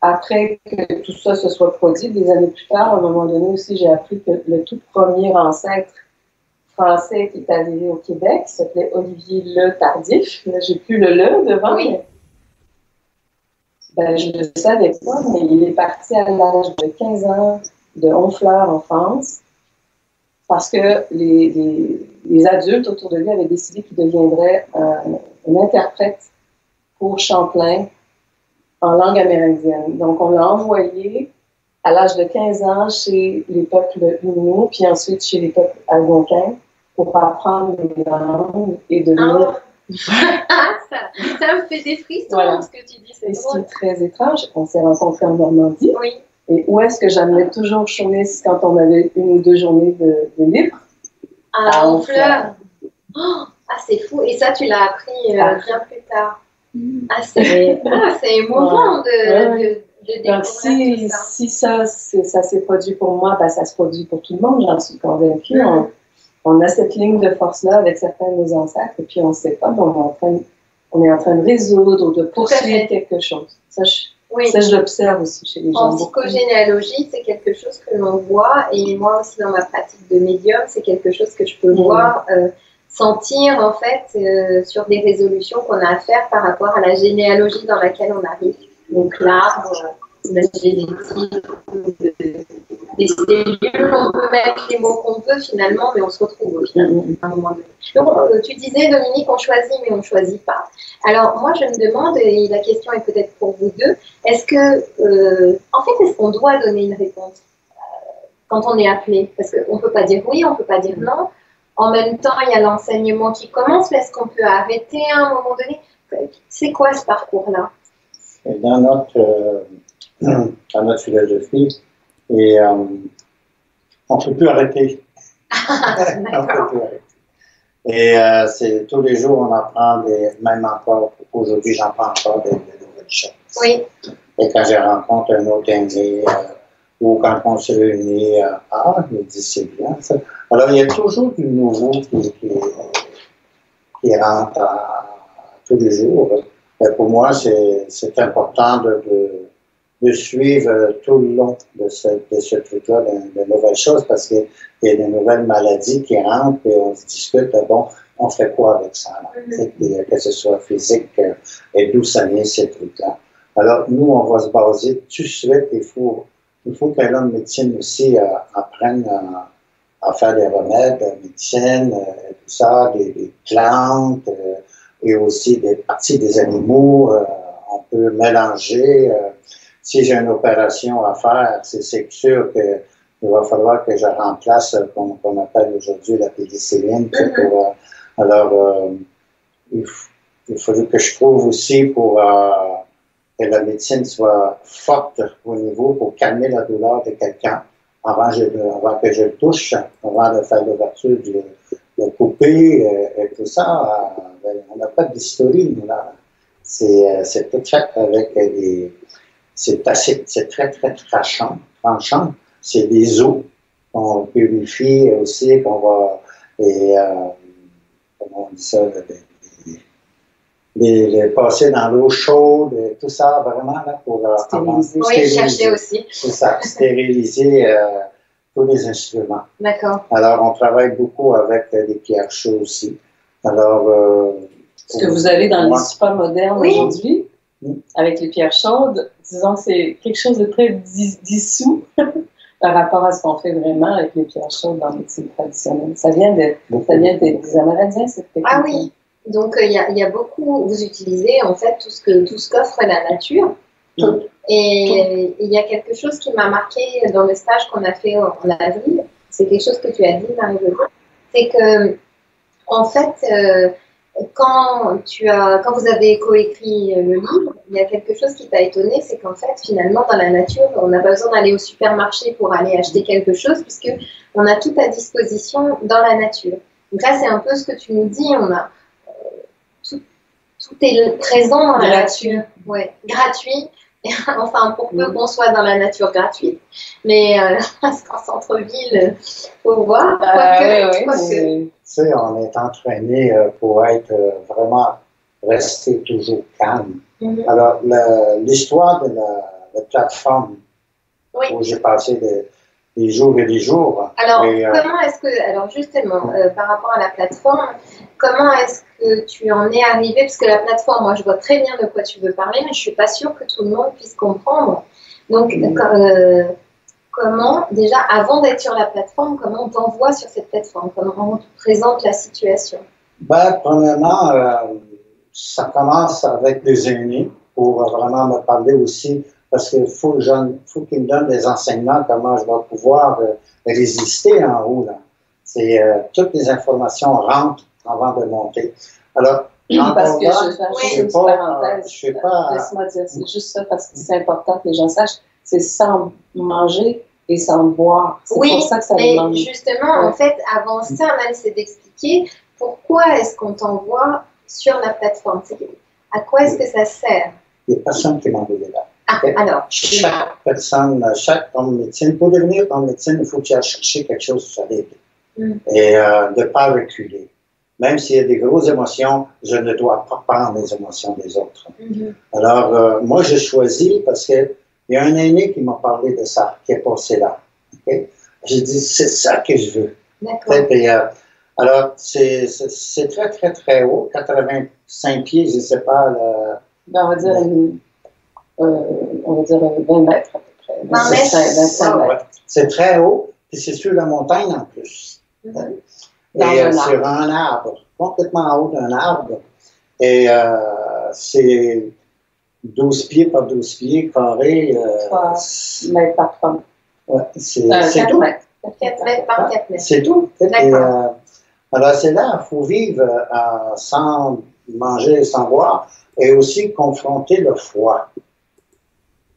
après que tout ça se soit produit, des années plus tard, à un moment donné aussi, j'ai appris que le tout premier ancêtre français qui est arrivé au Québec, qui s'appelait Olivier Le Tardif. Là, j'ai plus le devant. Oui. Ben, je ne le savais pas, mais il est parti à l'âge de 15 ans de Honfleur en France parce que les adultes autour de lui avaient décidé qu'il deviendrait un interprète pour Champlain en langue amérindienne. Donc, on l'a envoyé à l'âge de 15 ans chez les peuples Inuits, puis ensuite chez les peuples algonquins pour apprendre les langues et devenir... ça me fait des frissons, voilà. Ce que tu dis. C'est ce qui est très étrange. On s'est rencontrés en Normandie. Oui. Et où est-ce que j'amenais toujours Chemis quand on avait 1 ou 2 journées de libre? À Honfleur. Oh, c'est fou. Et ça, tu l'as appris bien plus tard. C'est émouvant de découvrir. Donc, si ça s'est produit pour moi, ben, ça se produit pour tout le monde, j'en suis convaincue. On a cette ligne de force-là avec certains de nos ancêtres, et puis on ne sait pas, mais on est en train de résoudre ou de poursuivre quelque chose. Ça, je l'observe aussi chez les gens. En psychogénéalogie, c'est quelque chose que l'on voit, et moi aussi dans ma pratique de médium, c'est quelque chose que je peux voir, sentir en fait sur des résolutions qu'on a à faire par rapport à la généalogie dans laquelle on arrive. Donc l'arbre, la génétique, des cellules, on peut mettre les mots qu'on veut finalement, mais on se retrouve finalement à un moment donné. Donc tu disais Dominique, on choisit mais on ne choisit pas. Alors moi je me demande, et la question est peut-être pour vous deux, est-ce qu'on doit donner une réponse quand on est appelé? Parce qu'on ne peut pas dire oui, on ne peut pas dire non. En même temps, il y a l'enseignement qui commence, mais est-ce qu'on peut arrêter à un moment donné? C'est quoi ce parcours-là? Dans notre philosophie, on ne peut plus arrêter. On peut plus arrêter. Et tous les jours, on apprend, même encore, aujourd'hui, j'en prends encore des nouvelles choses. Oui. Et quand je rencontre un autre aîné, ou quand on se réunit, je me dis, c'est bien ça. Alors, il y a toujours du nouveau qui rentre tous les jours. Et pour moi, c'est important de suivre tout le long de ce truc-là, de nouvelles choses, parce qu'il y a des nouvelles maladies qui rentrent et on se discute, bon, on fait quoi avec ça, que ce soit physique et d'où ça vient ces trucs-là. Alors, nous, on va se baser tout de suite, il faut que l'homme médecine aussi apprenne à faire des remèdes, médecine, tout ça, des plantes, et aussi des parties des animaux, on peut mélanger. Si j'ai une opération à faire, c'est sûr qu'il va falloir que je remplace ce qu'on appelle aujourd'hui la pénicilline. Alors, il faudrait que je trouve aussi pour que la médecine soit forte au niveau pour calmer la douleur de quelqu'un avant que je le touche, avant de faire l'ouverture, de le couper et tout ça. On n'a pas d'historie, nous, là. C'est tout fait avec des... C'est très, très tranchant. C'est des eaux qu'on purifie aussi, qu'on va... comment on dit ça? Les passer dans l'eau chaude, tout ça, vraiment, là, pour... stériliser. Oui, chercher aussi. C'est ça, stériliser tous les instruments. D'accord. Alors, on travaille beaucoup avec des pierres chaudes aussi. Alors... ce que vous avez dans les spas modernes aujourd'hui, avec les pierres chaudes, disons que c'est quelque chose de très dissous par rapport à ce qu'on fait vraiment avec les pierres chaudes dans la médecine traditionnelle. Ça vient des Amérindiens, cette technique. Ah oui. Donc, il y a beaucoup, vous utilisez en fait tout ce qu'offre la nature. Et il y a quelque chose qui m'a marqué dans le stage qu'on a fait en avril. C'est quelque chose que tu as dit, Marie-Josée. C'est que, en fait, quand vous avez coécrit le livre, il y a quelque chose qui t'a étonné, c'est qu'en fait, finalement, dans la nature, on n'a pas besoin d'aller au supermarché pour aller acheter quelque chose, puisque on a tout à disposition dans la nature. Donc là, c'est un peu ce que tu nous dis, on a tout est présent dans la nature. Ouais, gratuit. Enfin, pour peu qu'on soit dans la nature gratuite. Mais parce qu'en centre-ville, il faut voir. Tu sais, on est entraîné pour être vraiment rester toujours calme. Alors, l'histoire de la plateforme où j'ai passé des jours et des jours. Alors, comment est-ce que, alors justement, par rapport à la plateforme, comment est-ce que tu en es arrivé? Parce que la plateforme, moi, je vois très bien de quoi tu veux parler, mais je ne suis pas sûre que tout le monde puisse comprendre. Donc, comment, déjà, avant d'être sur la plateforme, comment on t'envoie sur cette plateforme? Comment on te présente la situation? Premièrement, ça commence avec des aînés pour vraiment me parler aussi, parce qu'il faut qu'ils me donnent des enseignements, comment je vais pouvoir résister en haut. Toutes les informations rentrent avant de monter. Alors, parce que je fais pas... Laisse-moi dire, c'est juste ça, parce que c'est important que les gens sachent, c'est sans manger et sans boire. C'est pour ça que ça mais justement, en fait, avant ça, même, c'est d'expliquer pourquoi est-ce qu'on t'envoie sur la plateforme. À quoi est-ce que ça sert? Il n'y a personne qui m'envoie là. Alors, chaque personne, chaque homme médecine, pour devenir homme médecine, il faut que tu ailles chercher quelque chose solide et de ne pas reculer. Même s'il y a des grosses émotions, je ne dois pas prendre les émotions des autres. Alors, moi, j'ai choisi parce qu'il y a un aîné qui m'a parlé de ça, qui est passé là. J'ai dit, c'est ça que je veux. D'accord. Alors, c'est très, très, très haut, 85 pieds, je ne sais pas. On va dire 20 mètres à peu près. 20 mètres. 25 mètres. C'est très haut, puis c'est sur la montagne en plus. Et sur un arbre, complètement en haut d'un arbre. Et c'est 12 pieds par 12 pieds, carré. 3 mètres par 3 mètres. C'est tout. 4 mètres par 4 mètres. C'est tout. Alors c'est là, il faut vivre sans manger, sans boire, et aussi confronter le froid.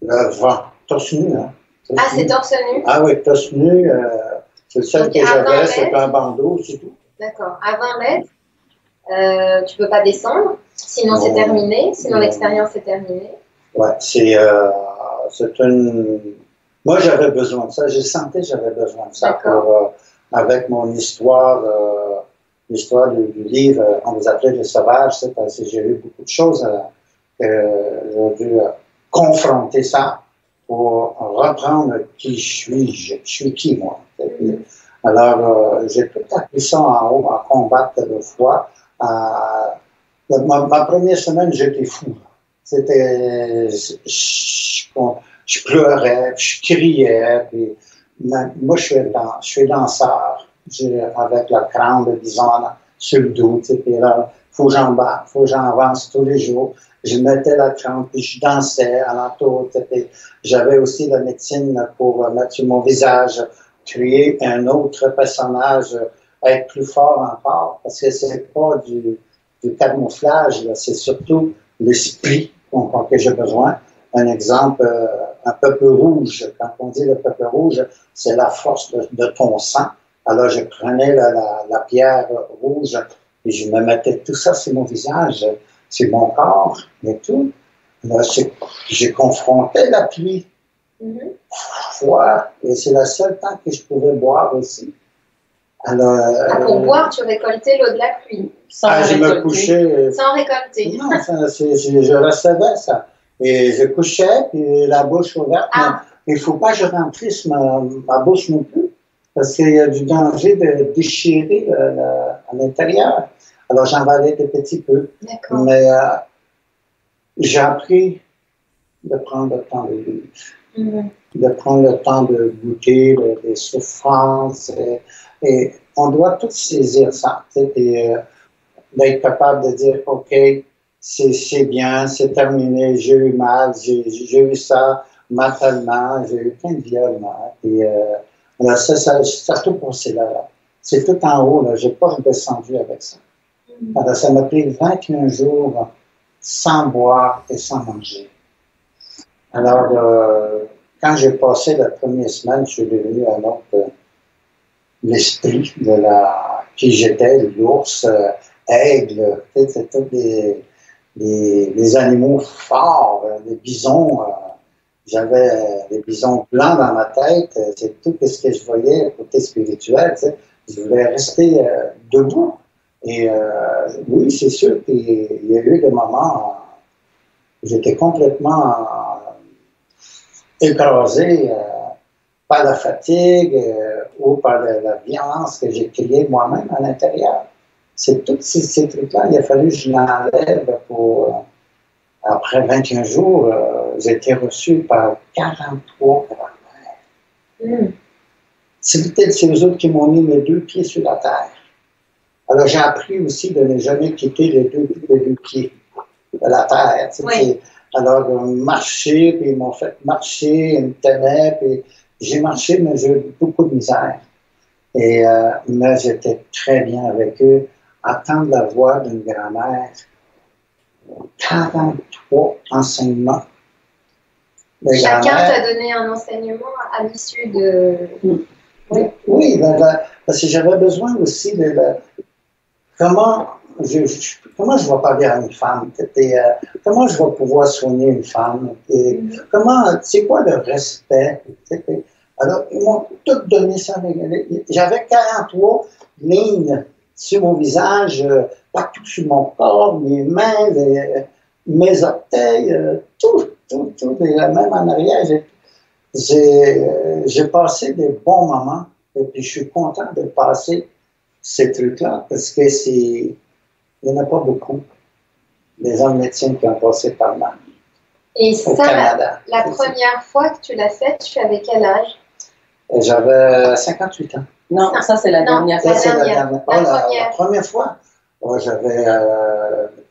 Le vent, torse nu, hein? C'est torse nu? Ah oui, torse nu, c'est le seul que j'avais, c'est un bandeau, c'est tout. D'accord. À 20 mètres, tu peux pas descendre, sinon c'est terminé, sinon l'expérience est terminée. Ouais, c'est une... Moi, j'avais besoin de ça. J'ai senti que j'avais besoin de ça pour, avec mon histoire, l'histoire du livre, on vous appelait les sauvages, c'est parce que j'ai eu beaucoup de choses que j'ai dû confronter ça pour reprendre qui je suis. Je suis qui, moi? Alors, j'ai tout appris ça en haut, à combattre de foi. Ma première semaine, j'étais fou. C'était... Je pleurais, je criais. Puis, moi, je suis danseur. Avec la crâne de bison sur le dos. Puis là, faut que j'avance tous les jours. Je mettais la crâne, puis je dansais alentour. J'avais aussi la médecine pour mettre sur mon visage, créer un autre personnage, être plus fort encore. Parce que c'est pas du camouflage, c'est surtout l'esprit que j'ai besoin. Un exemple, un peuple rouge. Quand on dit le peuple rouge, c'est la force de ton sang. Alors, je prenais la pierre rouge et je me mettais tout ça sur mon visage, sur mon corps et tout. Là, j'ai confronté la pluie. Froid, et c'est le seul temps que je pouvais boire aussi. Alors, pour boire, tu récoltais l'eau de la pluie. Je me couchais. Sans récolter. Non, je recevais ça. Et je couchais, puis la bouche ouverte. Il ne faut pas que je remplisse ma bouche non plus, parce qu'il y a du danger de déchirer à l'intérieur. Alors, j'en valais de petits peu. Mais j'ai appris de prendre le temps de vivre. De prendre le temps de goûter les souffrances. Et on doit tous saisir ça. D'être capable de dire, OK, c'est bien, c'est terminé, j'ai eu mal, j'ai eu ça mentalement, j'ai eu plein de violements. Et ça a tout passé là. C'est tout en haut, là. Je n'ai pas redescendu avec ça. Alors, ça m'a pris 21 jours sans boire et sans manger. Alors, quand j'ai passé la première semaine, je suis devenu un autre l'esprit de qui j'étais, l'ours, aigle, c'était tous des animaux forts, des bisons. J'avais des bisons blancs dans ma tête, c'est tout ce que je voyais côté spirituel. Je voulais rester debout. Et oui, c'est sûr qu'il y a eu des moments où j'étais complètement écrasé par la fatigue ou par la violence que j'ai créée moi-même à l'intérieur. C'est tous ces trucs-là, il a fallu que je l'enlève pour... Après 21 jours, j'ai été reçu par 43 grand-mères. C'est peut-être ces autres qui m'ont mis mes 2 pieds sur la terre. Alors, j'ai appris aussi de ne jamais quitter les deux pieds de la terre. Oui. Alors, marcher, puis ils m'ont fait marcher, ils me tenaient, puis j'ai marché, mais j'ai eu beaucoup de misère. Et mais j'étais très bien avec eux. Entendre la voix d'une grand-mère, 43 enseignements. Chacun t'a donné un enseignement à l'issue de... Oui, parce que j'avais besoin aussi de... Comment je vais parler à une femme? Comment je vais pouvoir soigner une femme? C'est quoi le respect? Alors, ils m'ont tout donné ça. J'avais 43 lignes sur mon visage, partout sur mon corps, mes mains, mes orteils, tout. Et même en arrière, j'ai passé des bons moments. Et puis, je suis content de passer ces trucs-là, parce que il n'y en a pas beaucoup, des hommes médecins qui ont passé par là. Et ça, la première fois que tu l'as fait, tu avais quel âge? J'avais 58 ans. Non, ça c'est la dernière fois. La première fois, j'avais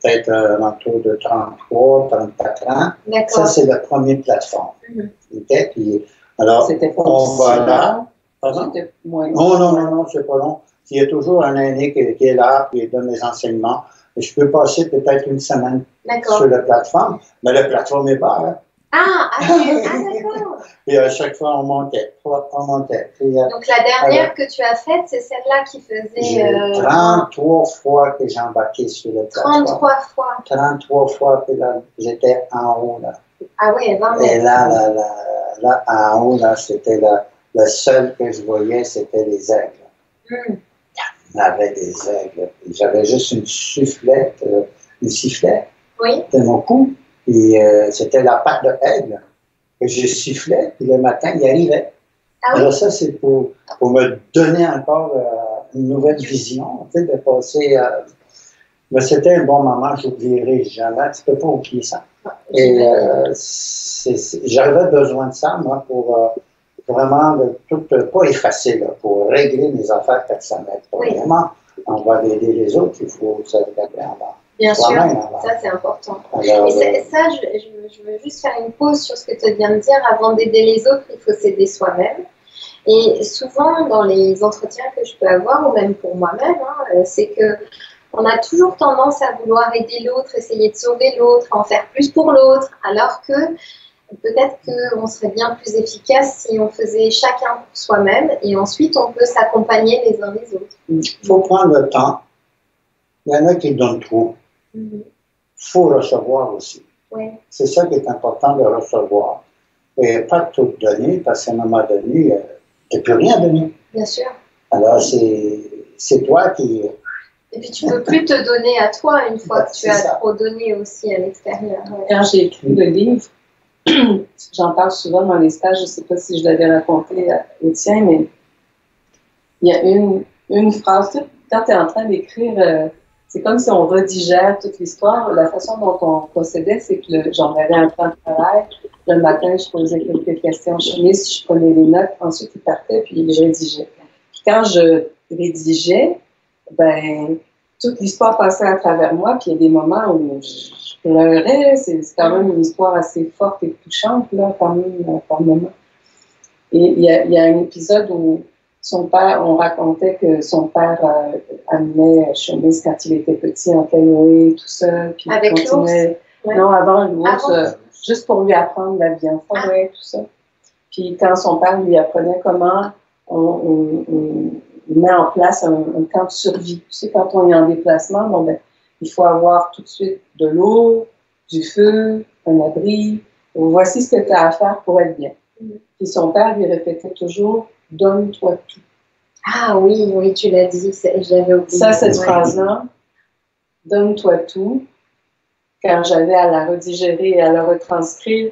peut-être un entour de 33, 34 ans. Ça, c'est la première plateforme. Okay? Puis, alors, c'était pas on va là. C'était moins non, c'est pas long. Il y a toujours un aîné qui est là, qui donne les enseignements. Et je peux passer peut-être une semaine sur la plateforme, mais la plateforme est bas. D'accord. Et à chaque fois, on montait. Puis, donc, la dernière que tu as faite, c'est celle-là qui faisait... 33 fois que j'ai embarqué sur le plateau. 33 fois. 33 fois, puis là, j'étais en haut, là. Ah oui, 20 mètres. Et là, en haut, là, c'était le seul que je voyais, c'était les aigles. Il y avait des aigles. J'avais juste une sifflette de mon cou. Et c'était la patte de aigle que je sifflais, puis le matin, il arrivait. Alors ça, c'est pour me donner encore une nouvelle vision, tu sais, de passer... mais c'était un bon moment, je n'oublierai jamais, tu ne peux pas oublier ça. Et j'avais besoin de ça, moi, pour vraiment, pas effacer, là, pour régler mes affaires personnelles. Vraiment, on va aider les autres, il faut se regarder en bas. Bien sûr, ça c'est important. Alors, et ça, je veux juste faire une pause sur ce que tu viens de dire. Avant d'aider les autres, il faut s'aider soi-même. Et souvent, dans les entretiens que je peux avoir, ou même pour moi-même, c'est que on a toujours tendance à vouloir aider l'autre, essayer de sauver l'autre, en faire plus pour l'autre, alors que peut-être qu'on serait bien plus efficace si on faisait chacun pour soi-même et ensuite on peut s'accompagner les uns les autres. Il faut prendre le temps. Il y en a qui donnent trop. Il faut recevoir aussi. Oui. C'est ça qui est important de recevoir. Et pas tout donner, parce qu'à un moment donné, tu n'as plus rien donné. Bien sûr. Alors, c'est toi qui... Et puis, tu ne peux plus te donner à toi une fois que tu as trop donné aussi à l'extérieur. Ouais. Quand j'ai écrit le livre, j'en parle souvent dans les stages, je ne sais pas si je l'avais raconté au tien, mais il y a une phrase, quand tu es en train d'écrire... c'est comme si on redigère toute l'histoire. La façon dont on procédait, c'est que j'en avais un plan de travail. Le matin, je posais quelques questions chimistes, je prenais des notes. Ensuite, il partait, puis je rédigeais. Puis quand je rédigeais, ben, toute l'histoire passait à travers moi. Puis il y a des moments où je pleurais. C'est quand même une histoire assez forte et touchante, là, par moment. Et il y a un épisode où son père, on racontait que son père amenait chemise quand il était petit en canoë, tout seul. Puis avec l'ours? Non, avant l'ours, juste pour lui apprendre la vie en forêt, tout ça. Puis quand son père lui apprenait comment on met en place un camp de survie. Tu sais, quand on est en déplacement, bon, ben, il faut avoir tout de suite de l'eau, du feu, un abri. Voici ce que tu as à faire pour être bien. Puis son père lui répétait toujours: donne-toi tout. Ah oui, oui, tu l'as dit, j'avais oublié. Ça, cette phrase-là, donne-toi tout, quand j'avais à la redigérer et à la retranscrire,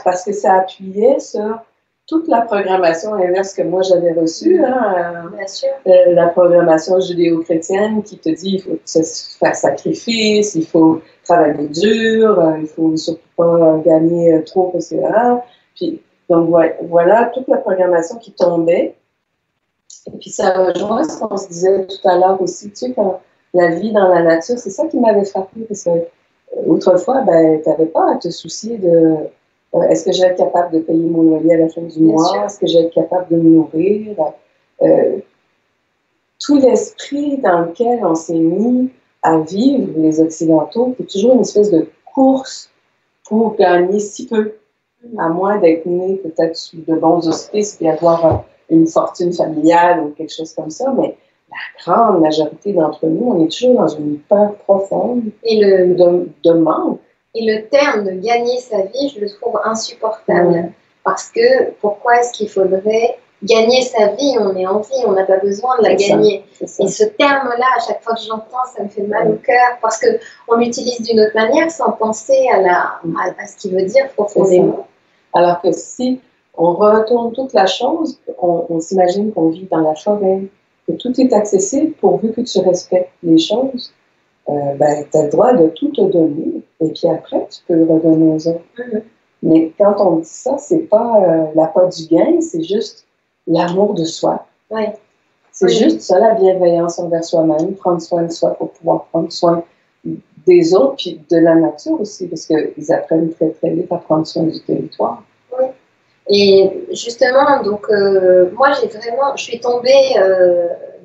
parce que ça appuyait sur toute la programmation inverse que moi j'avais reçue. Bien sûr. La programmation judéo-chrétienne qui te dit qu'il faut se faire sacrifice, il faut travailler dur, il faut surtout pas gagner trop, etc. Puis, donc voilà toute la programmation qui tombait. Et puis ça rejoint ce qu'on se disait tout à l'heure aussi, tu sais, quand la vie dans la nature, c'est ça qui m'avait frappé, parce que autrefois, ben, tu n'avais pas à te soucier de est-ce que je vais être capable de payer mon loyer à la fin du mois, est-ce que je vais être capable de me nourrir. Tout l'esprit dans lequel on s'est mis à vivre, les Occidentaux, c'est toujours une espèce de course pour gagner si peu, à moins d'être né peut-être sous de bons auspices et avoir une fortune familiale ou quelque chose comme ça, mais la grande majorité d'entre nous, on est toujours dans une peur profonde et de manque. Et le terme de gagner sa vie, je le trouve insupportable. Parce que pourquoi est-ce qu'il faudrait gagner sa vie? On est en vie, on n'a pas besoin de la gagner. Et ce terme-là, à chaque fois que j'entends, ça me fait mal au cœur parce qu'on l'utilise d'une autre manière sans penser à ce qu'il veut dire profondément. Alors que si on retourne toute la chose, on s'imagine qu'on vit dans la forêt, que tout est accessible pourvu que tu respectes les choses. Ben, tu as le droit de tout te donner, et puis après, tu peux le redonner aux autres. Mais quand on dit ça, c'est pas l'appât du gain, c'est juste l'amour de soi. C'est juste ça, la bienveillance envers soi-même, prendre soin de soi pour pouvoir prendre soin des autres, puis de la nature aussi, parce qu'ils apprennent très, très vite à prendre soin du territoire. Oui. Et justement, donc, moi, je suis tombée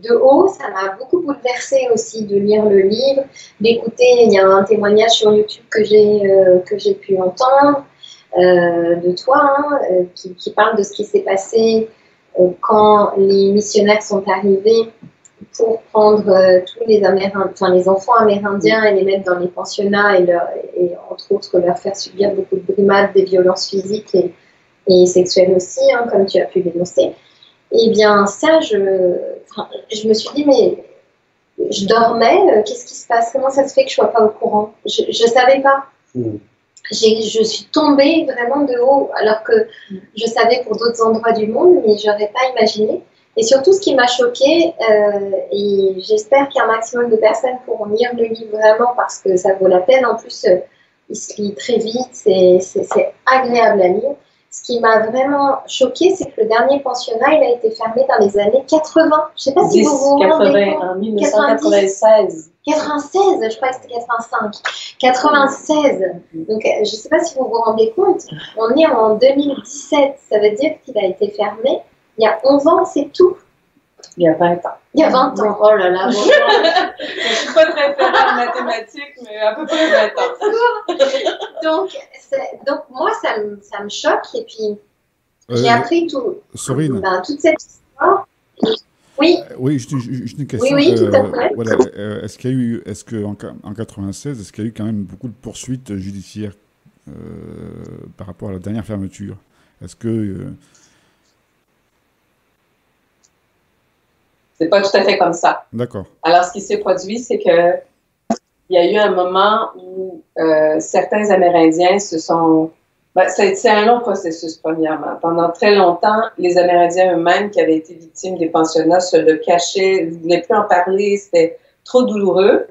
de haut, ça m'a beaucoup bouleversée aussi de lire le livre, d'écouter, il y a un témoignage sur YouTube que j'ai pu entendre. de toi, hein, qui parle de ce qui s'est passé quand les missionnaires sont arrivés pour prendre tous les les enfants amérindiens et les mettre dans les pensionnats et entre autres leur faire subir beaucoup de brimades, des violences physiques et sexuelles aussi, hein, comme tu as pu l'énoncer. Eh bien, ça, je me suis dit, mais je dormais, qu'est-ce qui se passe? Comment ça se fait que je ne sois pas au courant? Je ne savais pas. Je suis tombée vraiment de haut, alors que je savais pour d'autres endroits du monde, mais je n'aurais pas imaginé. Et surtout, ce qui m'a choquée, et j'espère qu'un maximum de personnes pourront lire le livre vraiment parce que ça vaut la peine. En plus, il se lit très vite, c'est agréable à lire. Ce qui m'a vraiment choquée, c'est que le dernier pensionnat, il a été fermé dans les années 80. Je ne sais pas si vous vous rendez compte. En 1996. 96, je crois que c'était 85. 96. Donc, je ne sais pas si vous vous rendez compte. On est en 2017. Ça veut dire qu'il a été fermé il y a 11 ans, c'est tout. Il y a 20 ans. Il y a 20 ans. Oh là là. Je ne suis pas très forte en mathématiques, mais à peu près 20 ans. donc moi, ça me choque. Et puis, j'ai appris toute cette histoire. Oui. Oui, juste une question. Oui, tout à fait. Voilà, est-ce qu'en 96, est-ce qu'il y a eu quand même beaucoup de poursuites judiciaires par rapport à la dernière fermeture? Est-ce que c'est pas tout à fait comme ça. D'accord. Alors, ce qui s'est produit, c'est que il y a eu un moment où certains Amérindiens se sont... c'est un long processus, premièrement. Pendant très longtemps, les Amérindiens eux-mêmes qui avaient été victimes des pensionnats se le cachaient, ne voulaient plus en parler, c'était trop douloureux.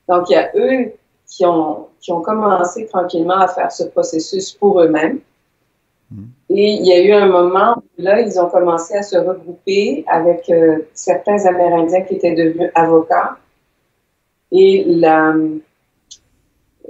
Donc, il y a eux qui ont commencé tranquillement à faire ce processus pour eux-mêmes. Et il y a eu un moment où là, ils ont commencé à se regrouper avec certains Amérindiens qui étaient devenus avocats. Et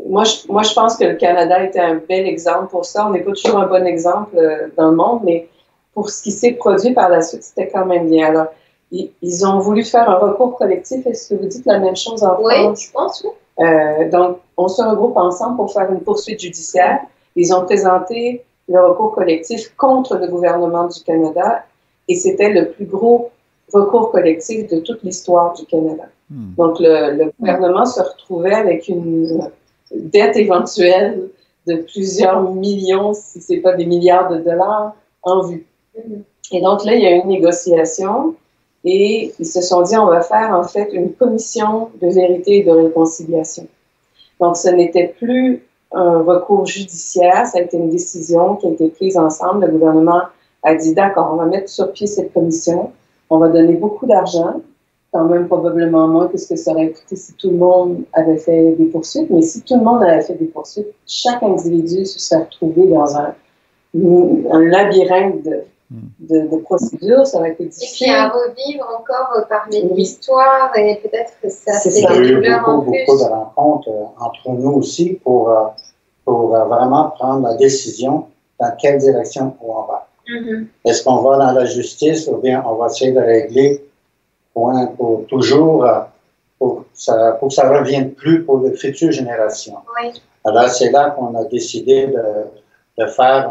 moi, je pense que le Canada était un bel exemple pour ça. On n'est pas toujours un bon exemple dans le monde, mais pour ce qui s'est produit par la suite, c'était quand même bien. Alors, ils ont voulu faire un recours collectif. Est-ce que vous dites la même chose en France? Oui, je pense, oui. Donc, on se regroupe ensemble pour faire une poursuite judiciaire. Ils ont présenté le recours collectif contre le gouvernement du Canada et c'était le plus gros recours collectif de toute l'histoire du Canada. Donc, le gouvernement se retrouvait avec une dette éventuelle de plusieurs millions, si ce n'est pas des milliards de dollars, en vue. Et donc là, il y a eu une négociation et ils se sont dit, on va faire en fait une commission de vérité et de réconciliation. Donc, ce n'était plus un recours judiciaire, ça a été une décision qui a été prise ensemble. Le gouvernement a dit, d'accord, on va mettre sur pied cette commission, on va donner beaucoup d'argent, quand même probablement moins que ce que ça aurait coûté si tout le monde avait fait des poursuites, mais si tout le monde avait fait des poursuites, chaque individu se serait retrouvé dans un labyrinthe de procédures, ça aurait été difficile. Et puis à revivre encore, parler de l'histoire, et peut-être que ça fait des douleurs en plus. Beaucoup de rencontres entre nous aussi pour vraiment prendre la décision dans quelle direction on va. Est-ce qu'on va dans la justice ou bien on va essayer de régler pour toujours, pour que ça ne revienne plus pour les futures générations. Oui. Alors c'est là qu'on a décidé de faire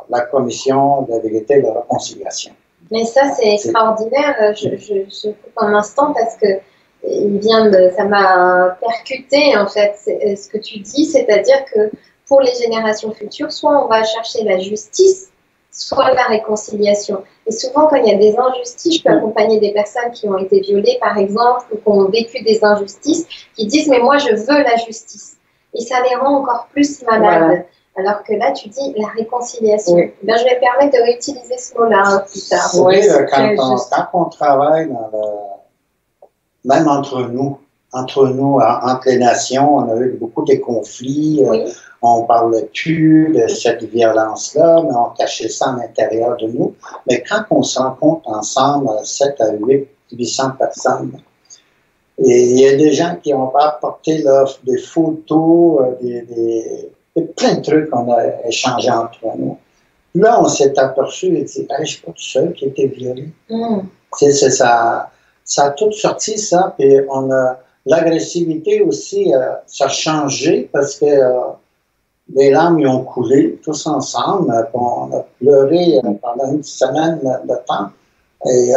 la commission de la vérité et de la réconciliation. Mais ça, c'est extraordinaire. Je coupe un instant parce que ça m'a percuté, en fait, ce que tu dis, c'est-à-dire que pour les générations futures, soit on va chercher la justice, soit la réconciliation. Et souvent, quand il y a des injustices, je peux accompagner des personnes qui ont été violées, par exemple, ou qui ont vécu des injustices, qui disent « mais moi, je veux la justice ». Et ça les rend encore plus malades. Voilà. Alors que là, tu dis la réconciliation. Oui. Ben, je vais me permettre de réutiliser ce mot-là plus tard. Oui, quand on travaille même entre nous, entre les nations, on a eu beaucoup de conflits. Oui. On ne parlait plus de cette violence-là, mais on cachait ça à l'intérieur de nous. Mais quand on se rencontre ensemble, 7 à 800 personnes, et il y a des gens qui ont apporté des photos, plein de trucs qu'on a échangés entre nous. Là, on s'est aperçu et dit, je ne suis pas tout seul qui a été violé. Ça a tout sorti, ça. Puis l'agressivité aussi, ça a changé parce que les larmes y ont coulé tous ensemble. On a pleuré pendant une semaine de temps. Et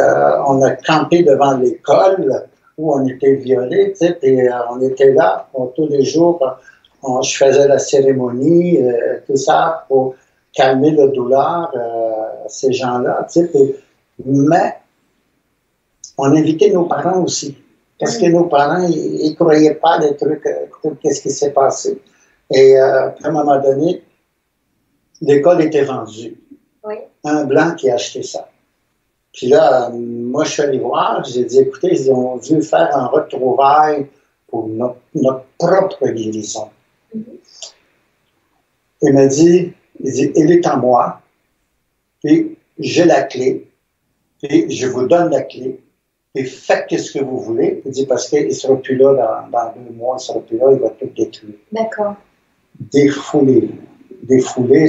on a campé devant l'école où on était violés, tu sais, puis on était là tous les jours. Je faisais la cérémonie, tout ça, pour calmer la douleur, ces gens-là, tu sais. Mais on invitait nos parents aussi, parce que nos parents, ils ne croyaient pas les trucs, qu'est-ce qui s'est passé. Et à un moment donné, l'école était vendue. Oui. Un blanc qui a acheté ça. Puis là, moi, je suis allé voir, j'ai dit, écoutez, ils ont dû faire un retrouvaille pour notre propre guérison. Il m'a dit, il est en moi, puis j'ai la clé, puis je vous donne la clé, puis faites ce que vous voulez. Il dit, parce qu'il ne sera plus là dans 2 mois, il ne sera plus là, il va tout détruire. D'accord. Défoulez-vous. Défoulez,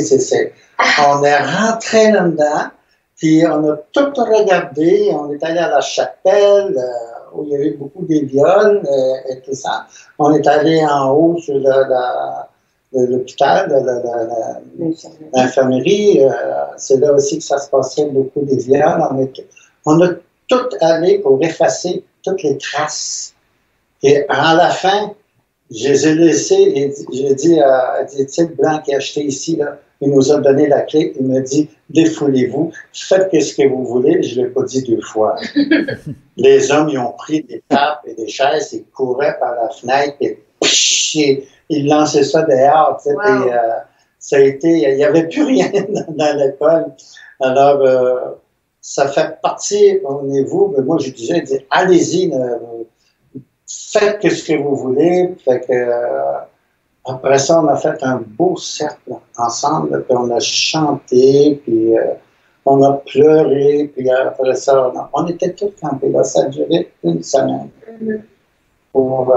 on est rentré là-dedans, puis on a tout regardé, on est allé à la chapelle, où il y avait beaucoup de viols et tout ça. On est allé en haut sur l'hôpital, l'infirmerie. C'est là aussi que ça se passait, beaucoup de viols. On a tout allé pour effacer toutes les traces. Et à la fin, je les ai laissés, j'ai dit à Étienne Blanc qui a acheté ici, là, il nous a donné la clé, il m'a dit, défoulez-vous, faites ce que vous voulez, je ne l'ai pas dit 2 fois. Les hommes, ils ont pris des tables et des chaises, ils couraient par la fenêtre, et ils lançaient ça dehors, tu sais, wow. Et, ça a été, il n'y avait plus rien dans l'école. Alors, ça fait partie, vous, mais moi je disais, allez-y, faites ce que vous voulez. Fait que, après ça, on a fait un beau cercle ensemble, puis on a chanté, puis on a pleuré, puis après ça, on était tous campés là. Ça a duré 1 semaine. Pour,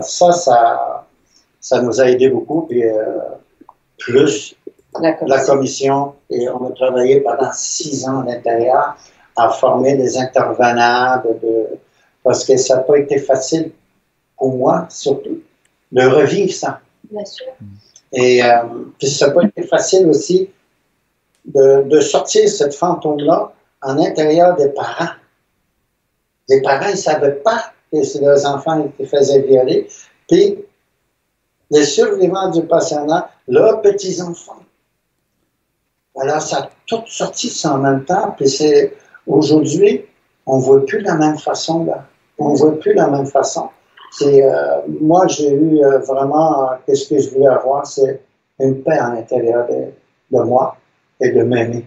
ça nous a aidé beaucoup, puis plus la commission, et on a travaillé pendant 6 ans à l'intérieur à former des intervenants, parce que ça n'a pas été facile pour moi, surtout, de revivre ça. Bien sûr. Et puis ça n'a pas été facile aussi de sortir cette fantôme-là en intérieur des parents. Les parents, ils ne savaient pas que leurs enfants étaient faisaient violer. Puis, les survivants du passionnat, leurs petits-enfants. Alors, ça a tout sorti ça en même temps. Puis aujourd'hui, on ne voit plus de la même façon, là. On ne voit plus de la même façon. Moi, j'ai eu vraiment, qu'est-ce que je voulais avoir, c'est une paix à l'intérieur de moi et de m'aimer.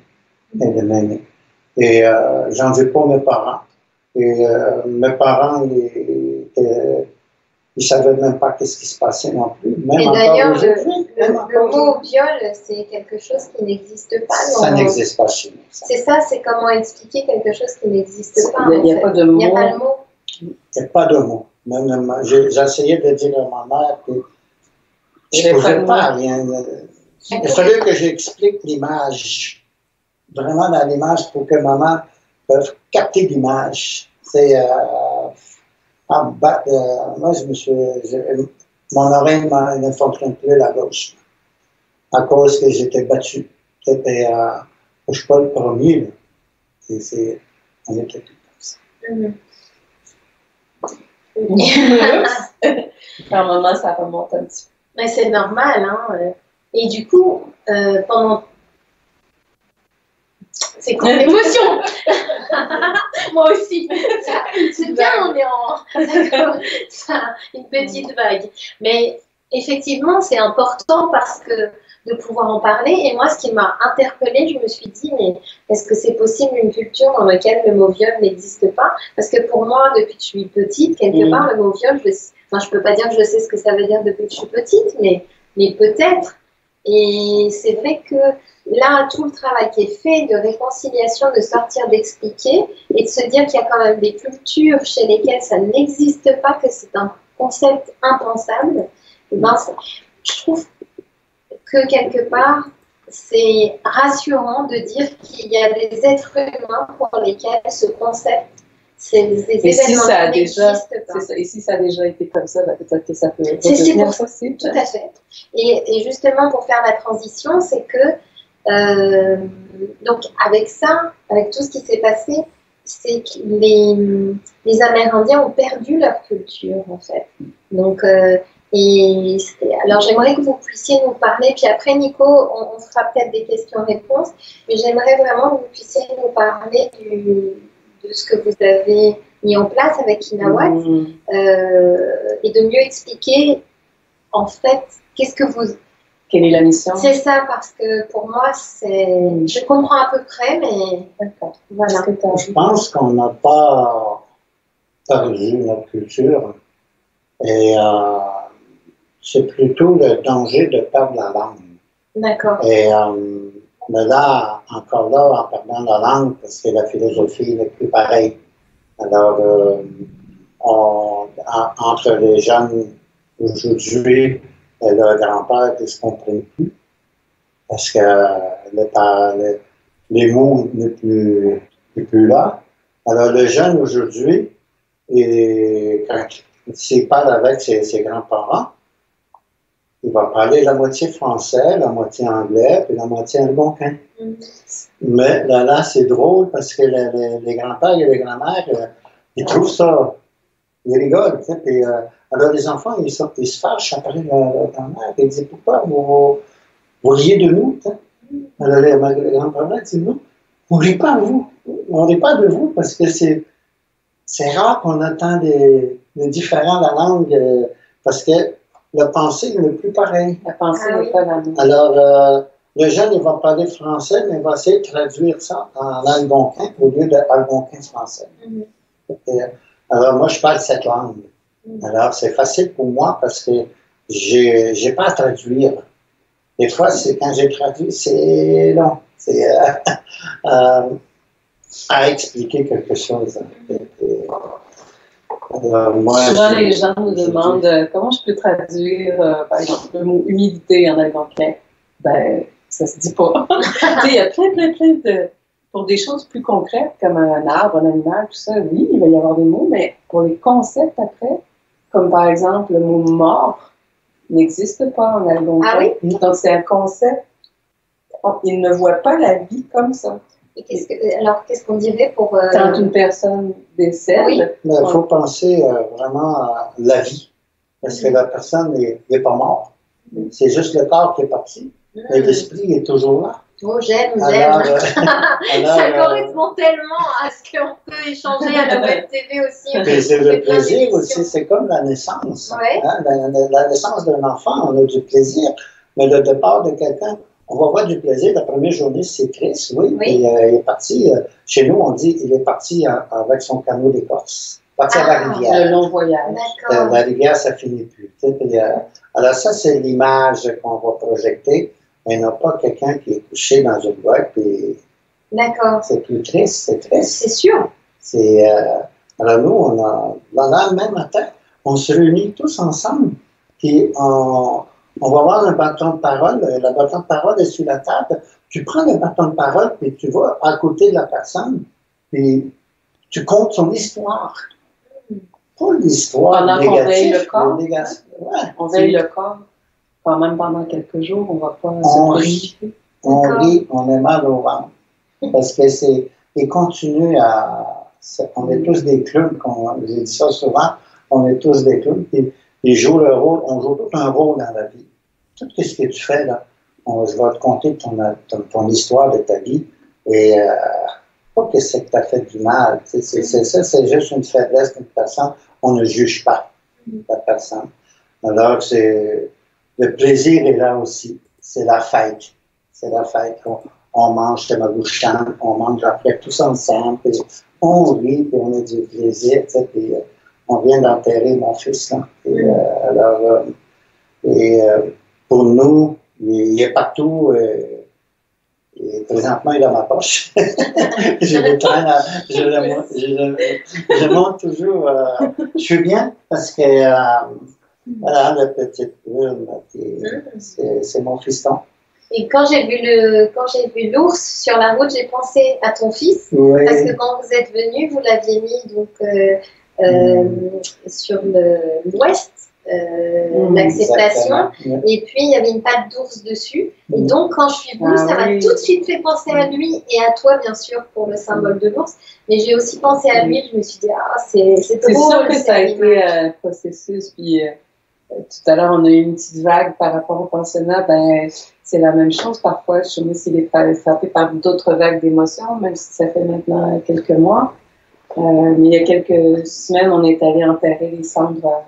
Et j'en veux pas mes parents. Et mes parents, ils savaient même pas qu'est-ce qui se passait non plus. Même et d'ailleurs, le mot viol, c'est quelque chose qui n'existe pas. Ça n'existe pas chez nous. C'est ça, c'est comment expliquer quelque chose qui n'existe pas. Il n'y a pas de mot. Il n'y a pas de mot. Il n'y a pas de mot. J'essayais de dire à ma mère que je ne pouvais pas rien. Il fallait que j'explique l'image. Vraiment dans l'image pour que maman puisse capter l'image. C'est moi, mon oreille ne fonctionne plus la gauche à cause que j'étais battu. Je ne suis pas le premier. On était tout comme ça. Par moment, ça remonte un petit peu. Mais c'est normal, hein. Et du coup, pendant... C'est quoi l'émotion? Moi aussi. C'est bien, on est en... une petite vague. Mais effectivement, c'est important parce que de pouvoir en parler. Et moi, ce qui m'a interpellée, je me suis dit, mais est-ce que c'est possible une culture dans laquelle le mot viol n'existe pas? Parce que pour moi, depuis que je suis petite, quelque part, le mot viol, je ne peux pas dire que je sais ce que ça veut dire depuis que je suis petite, mais peut-être. Et c'est vrai que là, tout le travail qui est fait de réconciliation, de sortir, d'expliquer, et de se dire qu'il y a quand même des cultures chez lesquelles ça n'existe pas, que c'est un concept impensable, ben, je trouve que quelque part, c'est rassurant de dire qu'il y a des êtres humains pour lesquels ce concept, Et si ça a déjà, et si ça a déjà été comme ça, bah, peut-être que ça peut devenir possible. Tout à fait. Et justement, pour faire la transition, c'est que, donc avec ça, avec tout ce qui s'est passé, c'est que les Amérindiens ont perdu leur culture, en fait. Donc, alors j'aimerais que vous puissiez nous parler, puis après Nico, on fera peut-être des questions-réponses, mais j'aimerais vraiment que vous puissiez nous parler de ce que vous avez mis en place avec Kinawat et de mieux expliquer en fait quelle est la mission. C'est ça, parce que pour moi, je comprends à peu près, mais voilà. Je pense qu'on n'a pas perdu notre culture et c'est plutôt le danger de perdre la langue. D'accord. Et mais là, encore là, en perdant la langue, parce que la philosophie n'est plus pareille. Alors, entre les jeunes aujourd'hui, le grand-père ne se comprend plus, parce que les mots n'est plus là. Alors, le jeune aujourd'hui, quand s'il parle avec ses grands-parents, il va parler la moitié français, la moitié anglais, puis la moitié algonquin. Mais là, c'est drôle parce que les grands-pères et les grands-mères, ils trouvent ça, ils rigolent. Tu sais, puis, alors les enfants, ils se fâchent après leur grand-mère, ils disent pourquoi vous riez de nous? Tu sais? Alors les grands-parents disent non, on ne rit pas de vous, on ne rit pas de vous parce que c'est rare qu'on entend des différents de la langue parce que la pensée n'est plus pareille. La pensée n'est pas la même. Alors, le jeune, il va parler français, mais il va essayer de traduire ça en algonquin au lieu d'algonquin français. Alors, moi, je parle cette langue. Alors, c'est facile pour moi parce que j'ai pas à traduire. Des fois, quand j'ai traduit, c'est long. C'est à expliquer quelque chose. Souvent, les gens nous demandent comment je peux traduire, par exemple, le mot humidité en algonquin. Ben, ça se dit pas. Il y a plein de... Pour des choses plus concrètes, comme un arbre, un animal, tout ça, oui, il va y avoir des mots, mais pour les concepts après, comme par exemple le mot mort, n'existe pas en algonquin. Ah oui? Donc, c'est un concept. Il ne voit pas la vie comme ça. Et alors, qu'est-ce qu'on dirait pour... Quand une personne décède... Oui. Mais il faut penser vraiment à la vie, parce que la personne n'est pas morte. C'est juste le corps qui est parti, mais l'esprit est toujours là. Oh, j'aime. Ça correspond tellement à ce qu'on peut échanger à la web TV aussi. C'est le plaisir aussi, c'est comme la naissance. Ouais. Hein? La naissance d'un enfant, on a du plaisir, mais le départ de quelqu'un, on va avoir du plaisir. La première journée, c'est triste, oui. Et, il est parti, chez nous, on dit il est parti avec son canot d'écorce. Parti à la rivière. Le long voyage. La rivière, ça finit plus. Alors ça, c'est l'image qu'on va projeter. Mais non pas quelqu'un qui est couché dans une boîte. D'accord. C'est plus triste, c'est triste. C'est sûr. Alors nous, le même matin, on se réunit tous ensemble, puis on va avoir un bâton de parole. Le bâton de parole est sur la table. Tu prends le bâton de parole, puis tu vas à côté de la personne, puis tu comptes son histoire. Pas l'histoire négative. On veille le corps. On veille le corps. Quand même pendant quelques jours, on ne va pas on rit, on est mal au ventre. Parce que il continue on est tous des clowns, j'ai dit ça souvent, on est tous des clowns, puis ils jouent le rôle, on joue tout un rôle dans la vie. Tout ce que tu fais, là, je vais te conter ton histoire de ta vie, et pas que c'est que tu as fait du mal, c'est c'est juste une faiblesse d'une personne, on ne juge pas la personne. Alors, le plaisir est là aussi. C'est la fête. C'est la fête. On mange de ma bouche, on mange après tous ensemble. Puis on rit, puis on a du plaisir. Puis on vient d'enterrer mon fils. Là. Pour nous, il est partout. Et présentement, il est dans ma poche. Je monte toujours. Je suis bien parce que. Voilà, la petite brune, c'est mon fiston. Et quand j'ai vu l'ours sur la route, j'ai pensé à ton fils, parce que quand vous êtes venu, vous l'aviez mis donc sur l'ouest, l'acceptation, et puis il y avait une patte d'ours dessus. Et donc quand je suis venue, ça m'a tout de suite fait penser à lui et à toi, bien sûr, pour le symbole de l'ours. Mais j'ai aussi pensé à lui. Je me suis dit, c'est drôle. C'est sûr que ça a été un processus. Puis tout à l'heure, on a eu une petite vague par rapport au pensionnat. Ben, c'est la même chose parfois. Je sais pas s'il est frappé par d'autres vagues d'émotions, même si ça fait maintenant quelques mois. Mais il y a quelques semaines, on est allé enterrer les cendres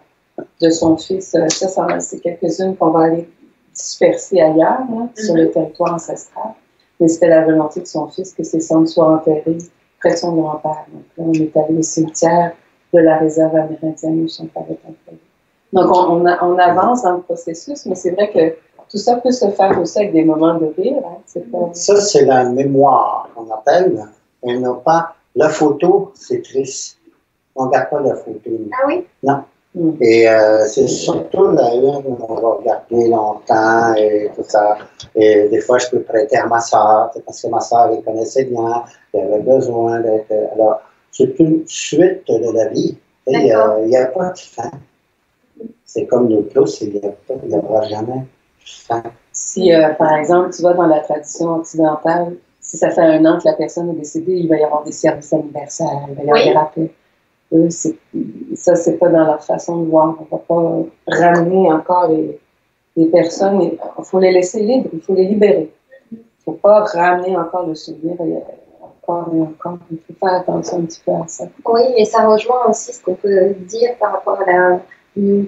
de son fils. Ça c'est quelques-unes qu'on va aller disperser ailleurs, sur le territoire ancestral. Mais c'était la volonté de son fils que ses cendres soient enterrées près de son grand-père. Donc là, on est allé au cimetière de la réserve amérindienne où son père est enterré. Donc on avance dans le processus, mais c'est vrai que tout ça peut se faire aussi avec des moments de rire. Ça, c'est la mémoire qu'on appelle, et non pas la photo, c'est triste. On ne garde pas la photo. Ah oui? Non. Et c'est surtout la une qu'on va regarder longtemps et tout ça. Et des fois, je peux prêter à ma soeur, parce que ma soeur, elle connaissait bien, elle avait besoin d'être. Alors, c'est une suite de la vie. Et il n'y a pas de fin. C'est comme le plus, il n'y aura jamais de fin. Si, par exemple, tu vas dans la tradition occidentale, si ça fait 1 an que la personne est décédée, il va y avoir des services anniversaires, il va y avoir des rappels. Eux, ça, c'est pas dans leur façon de voir. On ne va pas ramener encore les personnes. Il faut les laisser libres, il faut les libérer. Il ne faut pas ramener encore le souvenir encore et encore. Il faut faire attention un petit peu à ça. Oui, et ça rejoint aussi ce qu'on peut dire par rapport à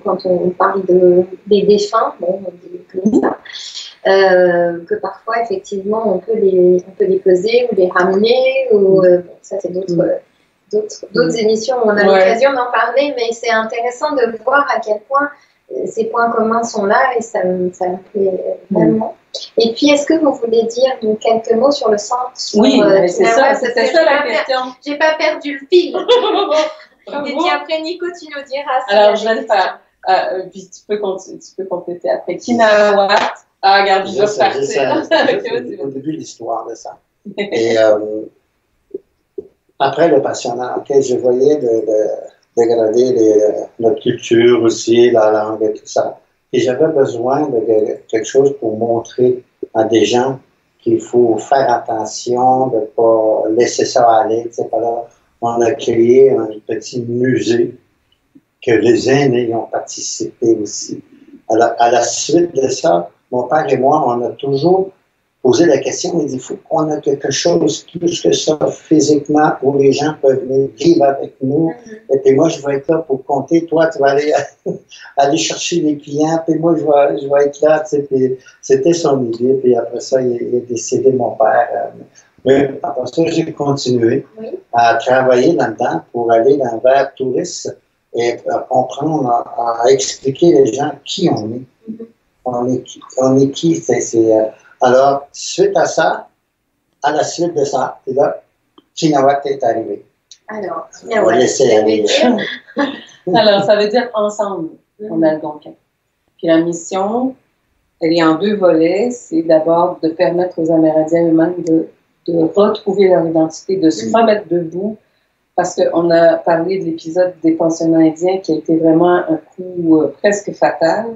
quand on parle des défunts, bon, on dit comme ça, que parfois, effectivement, on peut les peser ou les ramener, ou ça, c'est d'autres émissions où on a l'occasion d'en parler, mais c'est intéressant de voir à quel point ces points communs sont là et ça me plaît vraiment. Et puis, est-ce que vous voulez dire donc, quelques mots sur le centre? Oui, c'est ça, c'était ça la question. J'ai pas perdu le fil. Et puis après, Nico, tu nous diras. Alors, je vais le faire. Puis tu peux compléter après. Kinawa. Ah, regarde, je vais partir. Au début de l'histoire de ça. Et après le passionnat, je voyais dégrader notre culture aussi, la langue et tout ça. Et j'avais besoin de quelque chose pour montrer à des gens qu'il faut faire attention, de ne pas laisser ça aller. Alors, on a créé un petit musée que les aînés ont participé aussi. Alors, à la suite de ça, mon père et moi, on a toujours posé la question, il dit, il faut qu'on ait quelque chose plus que ça physiquement où les gens peuvent venir vivre avec nous. Et puis moi, je vais être là pour compter. Toi, tu vas aller chercher les clients. Puis moi, je vais être là. Puis c'était son idée. Puis après ça, il est décédé, mon père. Mais après ça, j'ai continué à travailler là-dedans pour aller vers touristes et comprendre, à expliquer les gens qui on est. On est qui? Alors, suite à ça, à la suite de ça, et là, Kinawat est arrivé. Alors, on va laisser aller. Alors, ça veut dire ensemble en algonquin. Puis la mission, elle est en 2 volets. C'est d'abord de permettre aux Amérindiens eux-mêmes de retrouver leur identité, de se remettre debout, parce qu'on a parlé de l'épisode des pensionnats indiens qui a été vraiment un coup presque fatal,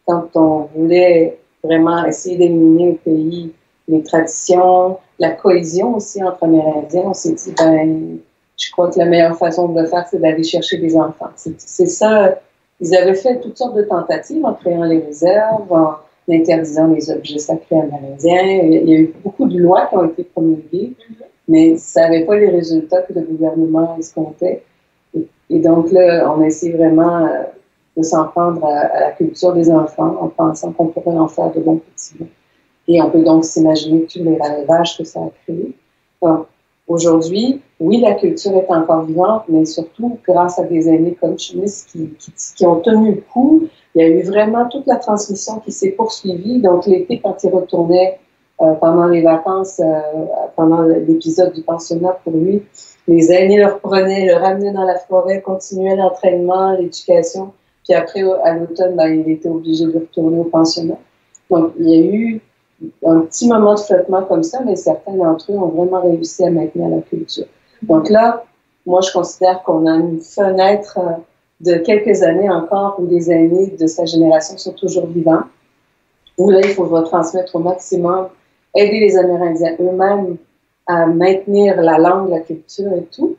quand on voulait vraiment essayer d'éliminer au pays les traditions, la cohésion aussi entre Amérindiens. On s'est dit, je crois que la meilleure façon de le faire, c'est d'aller chercher des enfants. C'est ça. Ils avaient fait toutes sortes de tentatives en créant les réserves, en interdisant les objets sacrés amérindiens. Il y a eu beaucoup de lois qui ont été promulguées, mais ça n'avait pas les résultats que le gouvernement escomptait. Et donc là, on a essayé vraiment de s'en prendre à la culture des enfants en pensant qu'on pourrait en faire de bons petits bons. Et on peut donc s'imaginer tous les ravages que ça a créé. Donc, aujourd'hui, oui, la culture est encore vivante, mais surtout grâce à des aînés comme Chimis qui ont tenu le coup. Il y a eu vraiment toute la transmission qui s'est poursuivie. Donc, l'été, quand il retournait pendant les vacances, pendant l'épisode du pensionnat pour lui, les aînés le reprenaient, le ramenaient dans la forêt, continuaient l'entraînement, l'éducation. Puis après, à l'automne, il était obligé de retourner au pensionnat. Donc, il y a eu un petit moment de flottement comme ça, mais certains d'entre eux ont vraiment réussi à maintenir la culture. Donc là, moi, je considère qu'on a une fenêtre de quelques années encore où les aînés de sa génération sont toujours vivants, où là, il faut retransmettre au maximum, aider les Amérindiens eux-mêmes à maintenir la langue, la culture et tout.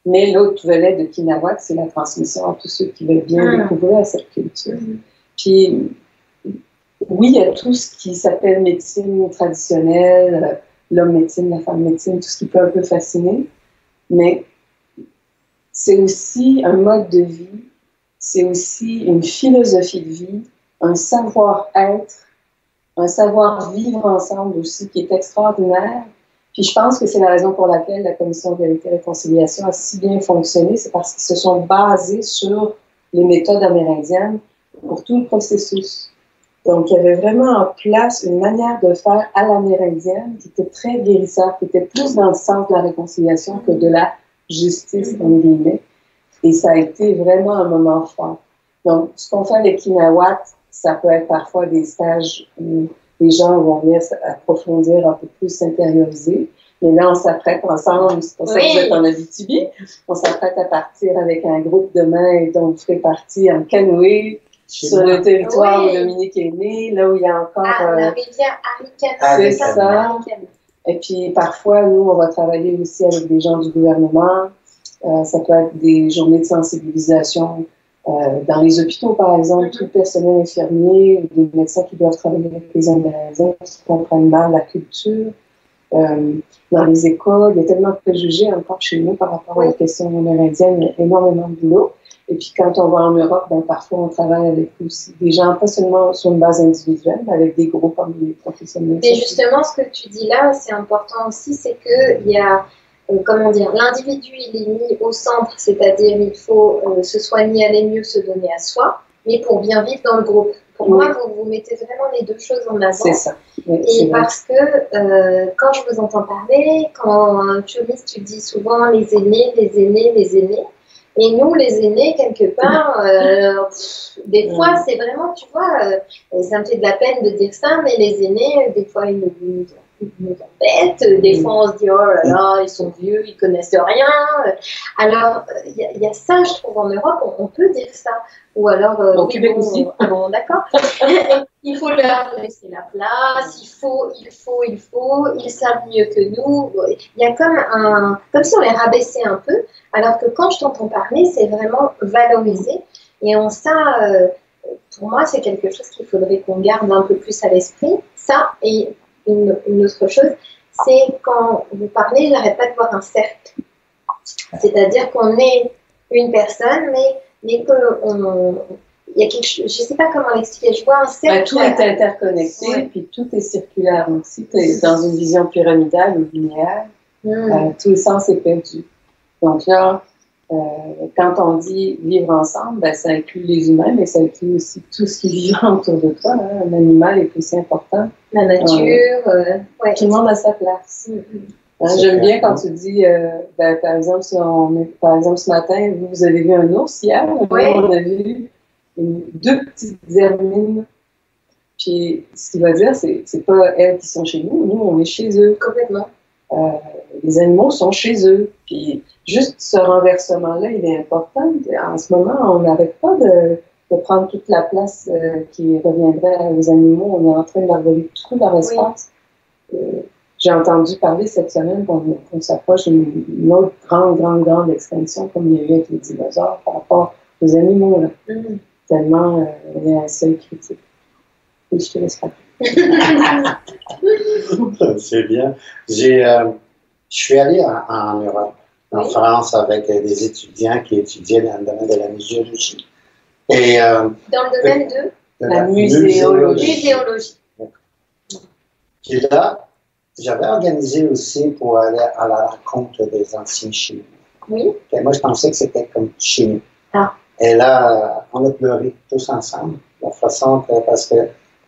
Mais l'autre volet de Kinawak, c'est la transmission à tous ceux qui veulent bien découvrir cette culture. Puis, oui, il y a tout ce qui s'appelle médecine traditionnelle, l'homme médecine, la femme médecine, tout ce qui peut un peu fasciner, mais c'est aussi un mode de vie, c'est aussi une philosophie de vie, un savoir-être, un savoir-vivre ensemble aussi qui est extraordinaire. Puis je pense que c'est la raison pour laquelle la Commission de vérité et réconciliation a si bien fonctionné, c'est parce qu'ils se sont basés sur les méthodes amérindiennes pour tout le processus. Donc, il y avait vraiment en place une manière de faire à l'amérindienne qui était très guérisseur, qui était plus dans le sens de la réconciliation que de la justice, en guillemets. Et ça a été vraiment un moment fort. Donc, ce qu'on fait avec Kinawak, ça peut être parfois des stages où les gens vont venir approfondir un peu plus, s'intérioriser. Mais là, on s'apprête ensemble, c'est pour ça que vous êtes en Abitibi, on s'apprête à partir avec un groupe demain dont vous ferez partie en canoë sur le territoire où Dominique est né, là où il y a encore... la rivière Arikana. C'est ça. Et puis, parfois, nous, on va travailler aussi avec des gens du gouvernement. Ça peut être des journées de sensibilisation dans les hôpitaux, par exemple, tout le personnel infirmier, des médecins qui doivent travailler avec les Amérindiens qui comprennent mal la culture. Dans les écoles, il y a tellement de préjugés encore chez nous par rapport à la question amérindienne, il y a énormément de boulot. Et puis quand on va en Europe, ben, parfois on travaille avec aussi des gens, pas seulement sur une base individuelle, mais avec des groupes comme les professionnels. Mais justement, ce que tu dis là, c'est important aussi, c'est qu'il y a, comment dire, l'individu, il est mis au centre, c'est-à-dire il faut se soigner, aller mieux, se donner à soi, mais pour bien vivre dans le groupe. Pour moi, vous mettez vraiment les deux choses en avant. C'est ça. Oui, et parce que quand je vous entends parler, quand Chomis, tu dis souvent les aînés, les aînés, les aînés. Et nous, les aînés, quelque part, des fois, c'est vraiment, tu vois, ça me fait de la peine de dire ça, mais les aînés, des fois, ils nous embêtent. Des fois, on se dit, oh là là, ils sont vieux, ils connaissent rien. Alors, il y a ça, je trouve, en Europe, on peut dire ça. Ou alors, au Québec aussi. Bon, d'accord. Il faut leur laisser la place, il faut, ils savent mieux que nous. Il y a comme si on les rabaissait un peu, alors que quand je t'entends parler, c'est vraiment valorisé. Et pour moi, c'est quelque chose qu'il faudrait qu'on garde un peu plus à l'esprit. Ça, et une autre chose, c'est quand vous parlez, j'arrête pas de voir un cercle. C'est-à-dire qu'on est une personne, mais il y a quelque chose, je ne sais pas comment l'expliquer, je vois un cercle. Tout est interconnecté, puis tout est circulaire. Donc, si tu es dans une vision pyramidale ou linéaire, tout le sens est perdu. Donc là, quand on dit vivre ensemble, ben, ça inclut les humains, mais ça inclut aussi tout ce qui vit autour de toi. Hein. Un animal est aussi important. La nature. Tout le monde a sa place. J'aime bien quand tu dis, ben, par exemple, ce matin, vous avez vu un ours hier, on a vu deux petites hermines. Puis, ce qu'il va dire, c'est pas elles qui sont chez nous, on est chez eux. Complètement. Les animaux sont chez eux. Puis, juste ce renversement-là, il est important. En ce moment, on n'arrête pas de prendre toute la place qui reviendrait aux animaux. On est en train de leur voler tout leur espace. J'ai entendu parler cette semaine qu'on s'approche d'une autre grande extinction comme il y a eu avec les dinosaures par rapport aux animaux. Là. Tellement on est à un seuil critique. Et je te laisse faire. C'est bien. Je suis allé en Europe, en France, avec des étudiants qui étudiaient dans le domaine de la muséologie. Et, dans le domaine de la muséologie. Puis là, j'avais organisé aussi pour aller à la rencontre des anciens Chinois. Oui. Et moi, je pensais que c'était comme chez nous. Ah. Et là, on a pleuré tous ensemble. Parce que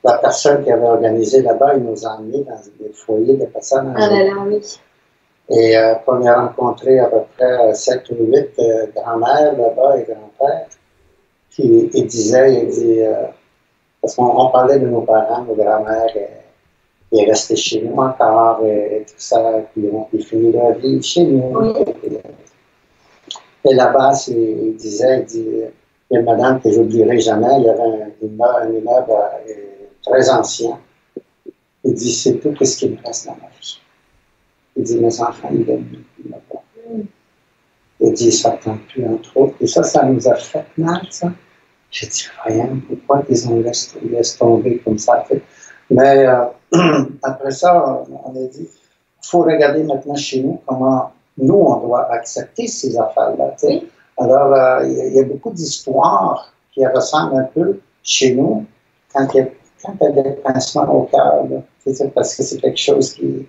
la personne qui avait organisé là-bas, il nous a emmenés dans des foyers de personnes âgées. Ah là là, oui. Et on a rencontré à peu près 7 ou 8 grands-mères là-bas et grands-pères. Puis il dit, parce qu'on parlait de nos parents, nos grands-mères, il est resté chez nous encore et tout ça, puis il finit leur vie chez nous. Oui. Et là-bas, il dit, il y a une madame que je n'oublierai jamais, il y avait un immeuble très ancien. Il dit, c'est tout ce qui me reste dans ma vie. Il dit, mes enfants, ils viennent, ils me voient. Il dit, ça ne tente plus entre autres. Et ça nous a fait mal, ça. J'ai dit, voyons, pourquoi ils ont laissé tomber comme ça? Mais après ça, on a dit, il faut regarder maintenant chez nous comment nous, on doit accepter ces affaires-là. Oui. Alors, il y a beaucoup d'histoires qui ressemblent un peu chez nous quand il y a des pincements au cœur, parce que c'est quelque chose qui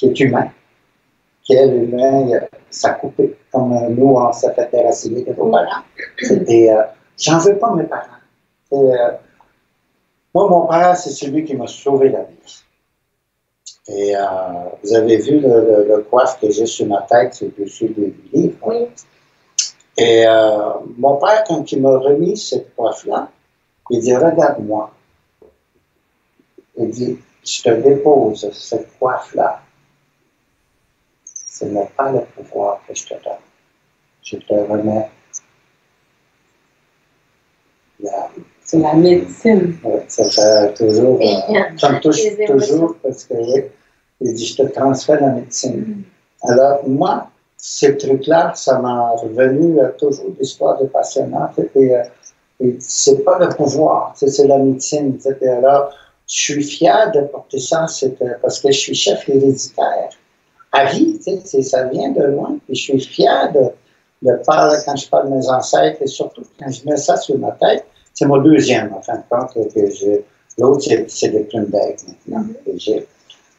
est humain, qui est humain, ça coupe, comme nous, on s'est fait déraciner de nos parents. Et j'en veux pas mes parents. Moi, mon père, c'est celui qui m'a sauvé la vie. Et vous avez vu le coiffe que j'ai sur ma tête, c'est dessus du livre. Oui. Et mon père, quand il m'a remis cette coiffe-là, il dit, regarde-moi. Il dit, je te dépose cette coiffe-là. Ce n'est pas le pouvoir que je te donne. Je te remets c'est la médecine. Oui, ça toujours, ça me touche toujours parce que il dit, je te transfère la médecine. Alors, moi, ces trucs-là, ça m'a revenu toujours d'histoire de passionnante. Et c'est pas le pouvoir, c'est la médecine. Alors, je suis fier de porter ça parce que je suis chef héréditaire. À vie, ça vient de loin. Et je suis fier de parler quand je parle de mes ancêtres et surtout quand je mets ça sur ma tête. C'est mon deuxième, en fin de compte, que j'ai. L'autre, c'est des plumes d'aigle maintenant que j'ai.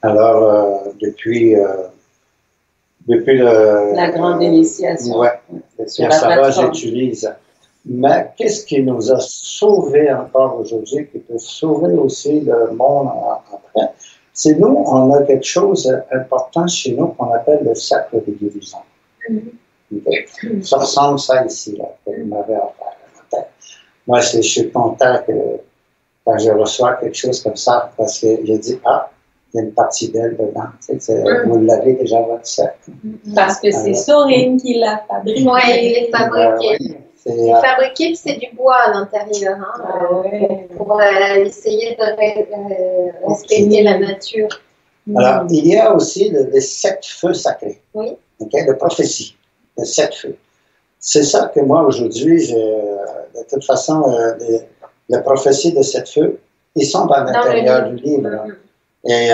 Alors, depuis la grande initiation. Oui, ça va, j'utilise. Mais qu'est-ce qui nous a sauvés encore aujourd'hui, qui peut sauver aussi le monde après? C'est nous, on a quelque chose d'important chez nous qu'on appelle le cercle de guérison. Okay? Ça ressemble ça ici, là, que vous m'avez offert. Moi, je suis content que quand je reçois quelque chose comme ça, parce que j'ai dit, il y a une partie d'elle dedans. Vous l'avez déjà, votre cercle. Parce que c'est Sorine qui l'a fabriqué. Oui, il est fabriqué. C'est fabriqué, puis c'est du bois à l'intérieur. Pour essayer de respecter la nature. Alors, il y a aussi les 7 feux sacrés. Oui. De prophétie. Les 7 feux. C'est ça que moi, aujourd'hui, de toute façon, les prophéties de 7 feux, ils sont dans l'intérieur du livre. Et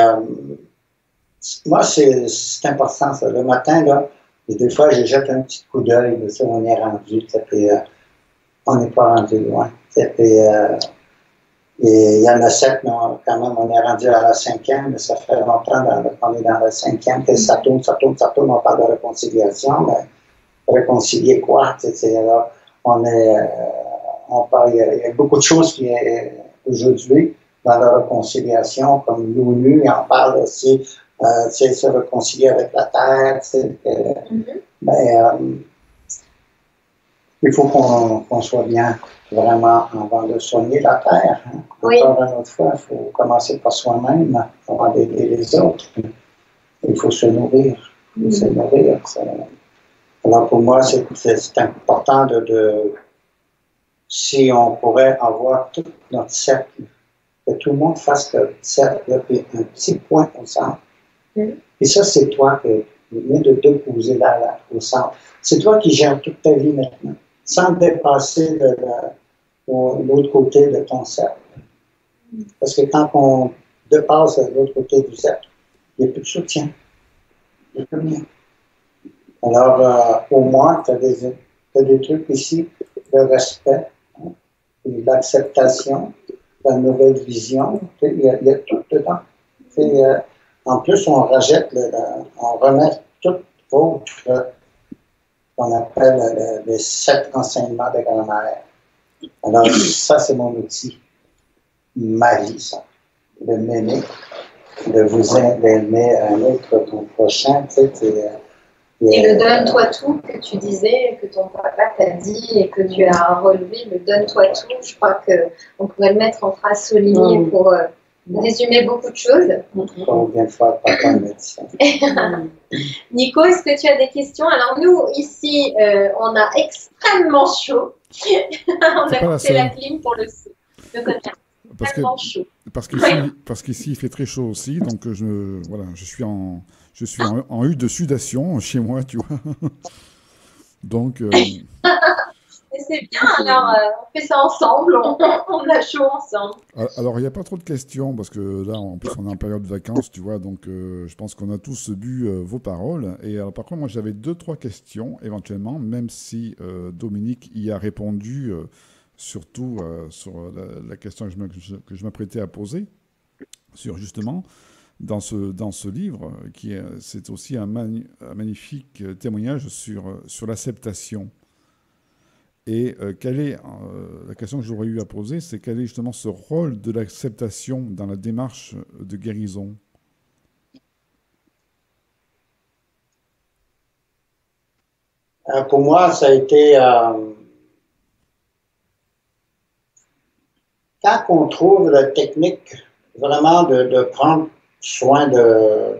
moi, c'est important, ça. Le matin, là, des fois, je jette un petit coup d'œil, on est rendu, puis on n'est pas rendu loin. Et il y en a 7, mais quand même, on est rendu à la 5e, mais ça fait longtemps qu'on est dans la 5e, que ça tourne, on parle de réconciliation, mais réconcilier quoi? Alors, on parle, il y a beaucoup de choses qui aujourd'hui dans la réconciliation, comme l'ONU en parle aussi, se réconcilier avec la terre. Il faut qu'on soit bien vraiment avant de soigner la terre. Hein. Oui. Encore une autre fois, il faut commencer par soi-même avant d'aider les autres. Il faut se nourrir. Se nourrir. Alors pour moi, c'est important si on pourrait avoir tout notre cercle, que tout le monde fasse le cercle, puis un petit point au centre. Et ça, c'est toi qui viens de déposer là, au centre. C'est toi qui gères toute ta vie maintenant, sans dépasser de l'autre côté de ton cercle. Parce que quand on dépasse de l'autre côté du cercle, il n'y a plus de soutien. Il n'y a plus rien. Alors, au moins, tu as des trucs ici, le respect, l'acceptation, la nouvelle vision, il y a tout dedans. En plus, on remet tout autre qu'on appelle les 7 enseignements de grand-mère. Alors, ça, c'est mon outil, ma vie, ça. De m'aimer, de vous aimer un autre, ton prochain, et le donne-toi tout que tu disais, que ton papa t'a dit et que tu as relevé, le donne-toi tout, je crois qu'on pourrait le mettre en phrase soulignée pour résumé beaucoup de choses. Combien de fois papa médecin. Nico, est-ce que tu as des questions? Alors nous, ici, on a extrêmement chaud. On a coupé la clim pour le côté. Parce qu'ici, il fait très chaud aussi, donc voilà, je suis en hutte de sudation chez moi, tu vois. Donc... C'est bien, alors on fait ça ensemble, on a chaud ensemble. Alors, il n'y a pas trop de questions, parce que là, en plus, on est en période de vacances, tu vois, donc je pense qu'on a tous bu vos paroles. Et alors, par contre, moi, j'avais 2-3 questions, éventuellement, même si Dominique y a répondu, surtout sur la question que je m'apprêtais à poser, sur justement, dans ce livre, c'est aussi un magnifique témoignage sur l'acceptation. Et la question que j'aurais eu à poser, c'est quel est justement ce rôle de l'acceptation dans la démarche de guérison? Pour moi, ça a été quand on trouve la technique vraiment de prendre soin de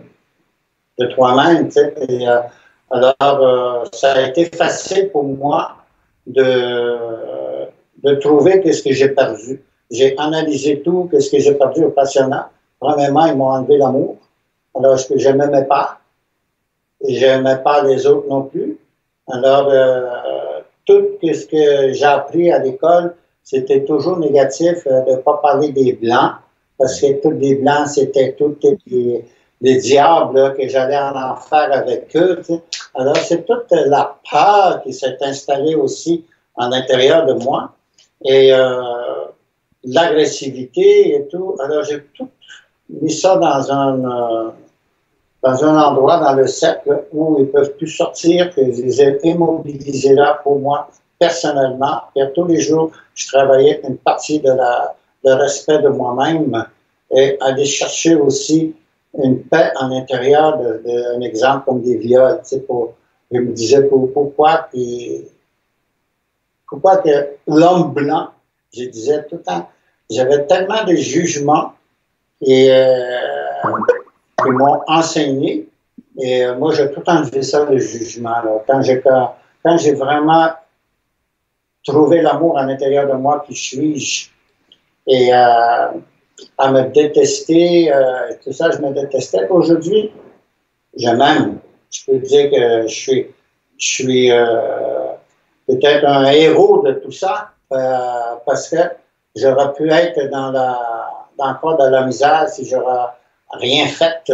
toi-même, tu sais, alors ça a été facile pour moi de trouver qu'est-ce que j'ai perdu. J'ai analysé tout, qu'est-ce que j'ai perdu au passionnat. Premièrement, ils m'ont enlevé l'amour, alors que je ne m'aimais pas. Et je n'aimais pas les autres non plus. Alors, tout ce que j'ai appris à l'école, c'était toujours négatif de ne pas parler des Blancs, parce que tous les Blancs, c'était tous les diables là, que j'allais en enfer avec eux. Tu sais. Alors, c'est toute la peur qui s'est installée aussi en l'intérieur de moi et l'agressivité et tout. Alors, j'ai tout mis ça dans un endroit, dans le cercle où ils ne peuvent plus sortir, que je les ai immobilisés là pour moi personnellement. Et tous les jours, je travaillais une partie de le respect de moi-même et aller chercher aussi une paix en l'intérieur d'un exemple comme des viols. Tu sais, je me disais pourquoi que l'homme blanc, je disais tout le temps, j'avais tellement de jugements et ils m'ont enseigné et moi j'ai tout enlevé ça, le jugement. Là. Quand j'ai vraiment trouvé l'amour à l'intérieur de moi, qui suis-je, et à me détester, tout ça, je me détestais. Aujourd'hui, je m'aime. Je peux dire que je suis peut-être un héros de tout ça, parce que j'aurais pu être dans le corps de la misère si j'aurais rien fait.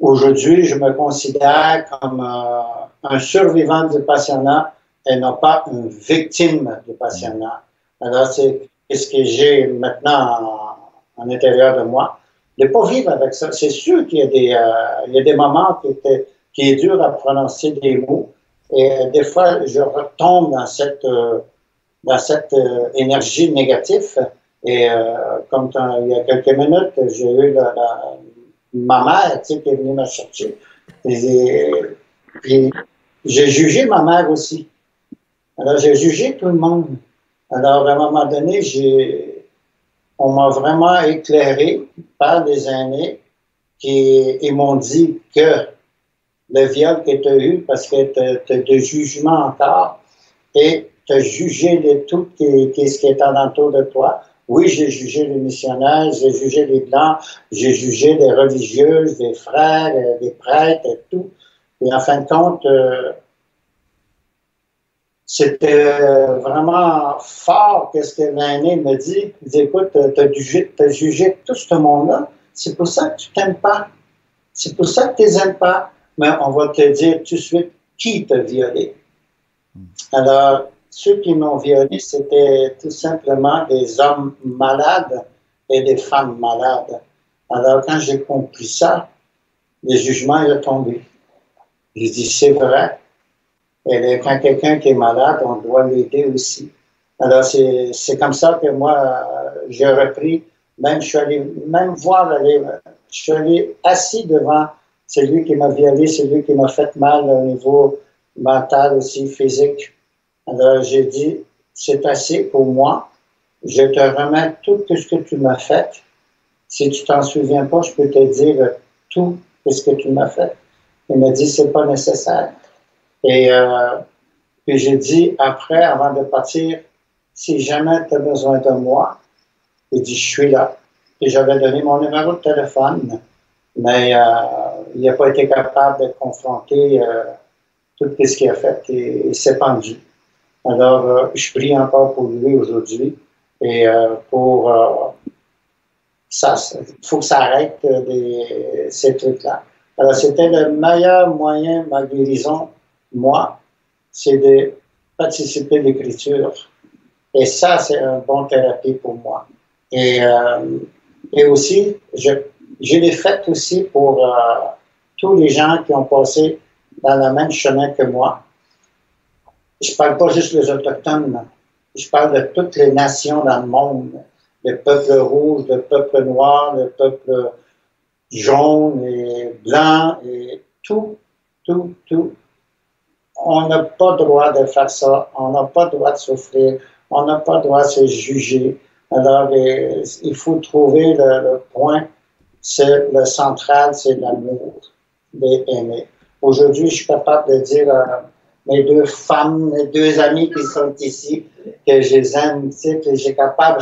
Aujourd'hui, je me considère comme un survivant du passionnat et non pas une victime du passionnat. Alors, c'est ce que j'ai maintenant en l'intérieur de moi. De ne pas vivre avec ça. C'est sûr qu'il y a des moments qui est dur à prononcer des mots. Et des fois, je retombe dans cette énergie négative. Et comme il y a quelques minutes, j'ai eu ma mère, tu sais, qui est venue me chercher. Et j'ai jugé ma mère aussi. Alors, j'ai jugé tout le monde. Alors, à un moment donné, on m'a vraiment éclairé par des aînés qui m'ont dit que le viol que tu as eu, parce que tu as de jugement encore, et tu as jugé de tout ce qui est alentour de toi. Oui, j'ai jugé les missionnaires, j'ai jugé les Blancs, j'ai jugé les religieuses, des frères, des prêtres et tout. Et en fin de compte, c'était vraiment fort qu'est-ce que l'aîné me dit. Il dit, écoute, tu as jugé tout ce monde-là. C'est pour ça que tu t'aimes pas. C'est pour ça que tu les aimes pas. Mais on va te dire tout de suite qui t'a violé. Alors, ceux qui m'ont violé, c'était tout simplement des hommes malades et des femmes malades. Alors, quand j'ai compris ça, le jugement est tombé. J'ai dit, c'est vrai. Et quand quelqu'un qui est malade, on doit l'aider aussi. Alors, c'est comme ça que moi, j'ai repris. Même, je suis allé je suis allé assis devant celui qui m'a violé, celui qui m'a fait mal au niveau mental aussi, physique. Alors, j'ai dit, c'est assez pour moi. je te remets tout ce que tu m'as fait. Si tu t'en souviens pas, je peux te dire tout ce que tu m'as fait. Il m'a dit, c'est pas nécessaire. Et puis j'ai dit, après, avant de partir, si jamais tu as besoin de moi, il dit, je suis là. Et j'avais donné mon numéro de téléphone, mais il n'a pas été capable de confronter tout ce qu'il a fait et il s'est pendu. Alors, je prie encore pour lui aujourd'hui et pour ça. Il faut que ça arrête ces trucs-là. Alors, c'était le meilleur moyen, ma guérison, moi, c'est de participer à l'écriture. Et ça, c'est une bonne thérapie pour moi. Et aussi, je l'ai fait aussi pour tous les gens qui ont passé dans le même chemin que moi. Je ne parle pas juste des Autochtones, je parle de toutes les nations dans le monde. Le peuple rouge, le peuple noir, le peuple jaune et blanc, et tout. On n'a pas le droit de faire ça, on n'a pas le droit de souffrir, on n'a pas le droit de se juger. Alors, il faut trouver le point, c'est le central, c'est l'amour, d'aimer. Aujourd'hui, je suis capable de dire à mes deux femmes, mes deux amis qui sont ici, que je les aime, tu sais, que je suis capable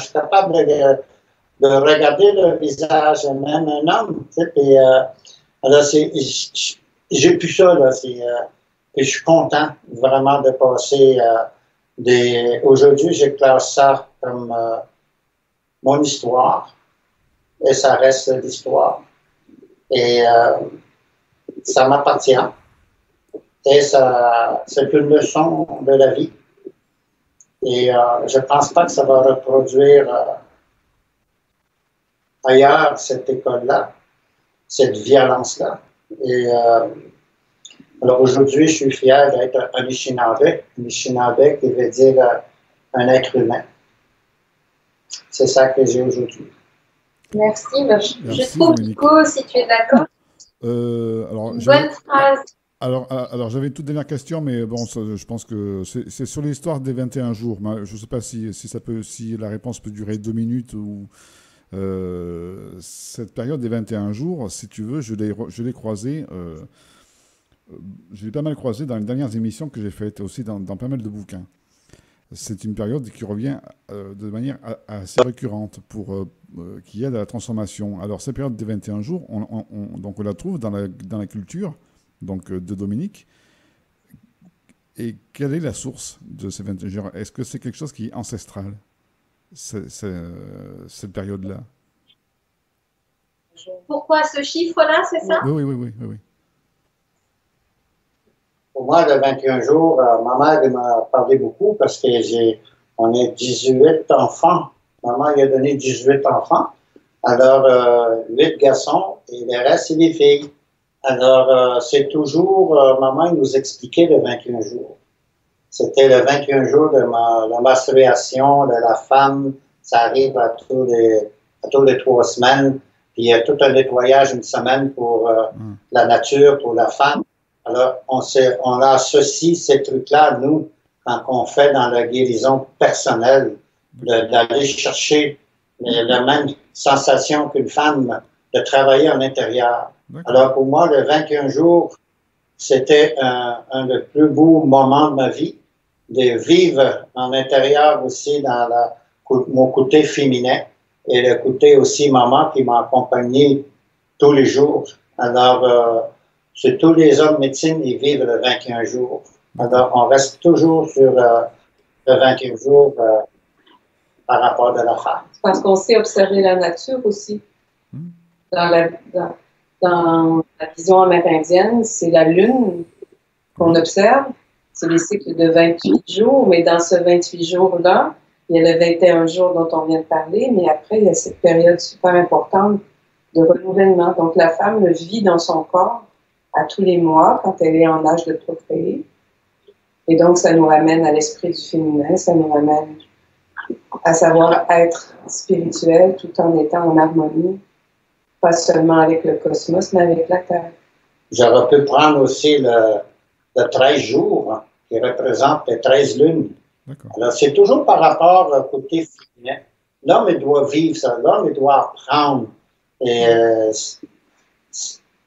de regarder leur visage, même un homme, tu sais, puis, alors, j'ai plus ça, là, et je suis content vraiment de passer aujourd'hui, je classe ça comme mon histoire, et ça reste l'histoire. Et ça m'appartient. Et c'est une leçon de la vie. Et je ne pense pas que ça va reproduire ailleurs, cette école-là, cette violence-là. Et alors aujourd'hui, je suis fier d'être un Anishinaabe. Anishinaabe qui veut dire un être humain. C'est ça que j'ai aujourd'hui. Merci. Je trouve, Nico, si tu es d'accord. Bonne phrase. Alors j'avais une toute dernière question, mais bon, je pense que c'est sur l'histoire des 21 jours. Je ne sais pas si la réponse peut durer 2 minutes ou cette période des 21 jours, si tu veux, je l'ai croisée. Je l'ai pas mal croisé dans les dernières émissions que j'ai faites, aussi dans pas mal de bouquins. C'est une période qui revient de manière assez récurrente pour qui aide à la transformation. Alors, cette période des 21 jours, donc on la trouve dans la culture donc, de Dominique. Et quelle est la source de ces 21 jours? Est-ce que c'est quelque chose qui est ancestral, cette période-là? Pourquoi ce chiffre-là, c'est ça? Oui. Pour moi, le 21 jours, ma mère m'a parlé beaucoup parce qu'on est 18 enfants. Maman lui a donné 18 enfants. Alors, 8 garçons et le reste, c'est des filles. Alors, c'est toujours, maman nous expliquait le 21 jours. C'était le 21 jours de la menstruation de la femme. Ça arrive à tous les 3 semaines. Puis il y a tout un nettoyage une semaine pour la nature, pour la femme. Alors, on associe ces trucs-là, nous, quand on fait dans la guérison personnelle, d'aller chercher la même sensation qu'une femme, de travailler en intérieur. Alors, pour moi, le 21 jours, c'était un des plus beaux moments de ma vie, de vivre en intérieur aussi dans mon côté féminin et le côté aussi maman qui m'a accompagné tous les jours. Alors, c'est tous les hommes médecine, ils vivent le 21 jours. Alors, on reste toujours sur le 21 jours par rapport à la femme. Parce qu'on sait observer la nature aussi. Dans la vision amérindienne, c'est la lune qu'on observe. C'est les cycles de 28 jours, mais dans ce 28 jours-là, il y a le 21 jours dont on vient de parler, mais après, il y a cette période super importante de renouvellement. Donc, la femme le vit dans son corps à tous les mois quand elle est en âge de procréer. Et donc, ça nous ramène à l'esprit du féminin, ça nous ramène à savoir être spirituel tout en étant en harmonie, pas seulement avec le cosmos, mais avec la Terre. J'aurais pu prendre aussi le 13 jours, qui représente les 13 lunes. Alors, c'est toujours par rapport au côté féminin. L'homme, il doit vivre ça. L'homme, il doit apprendre. Et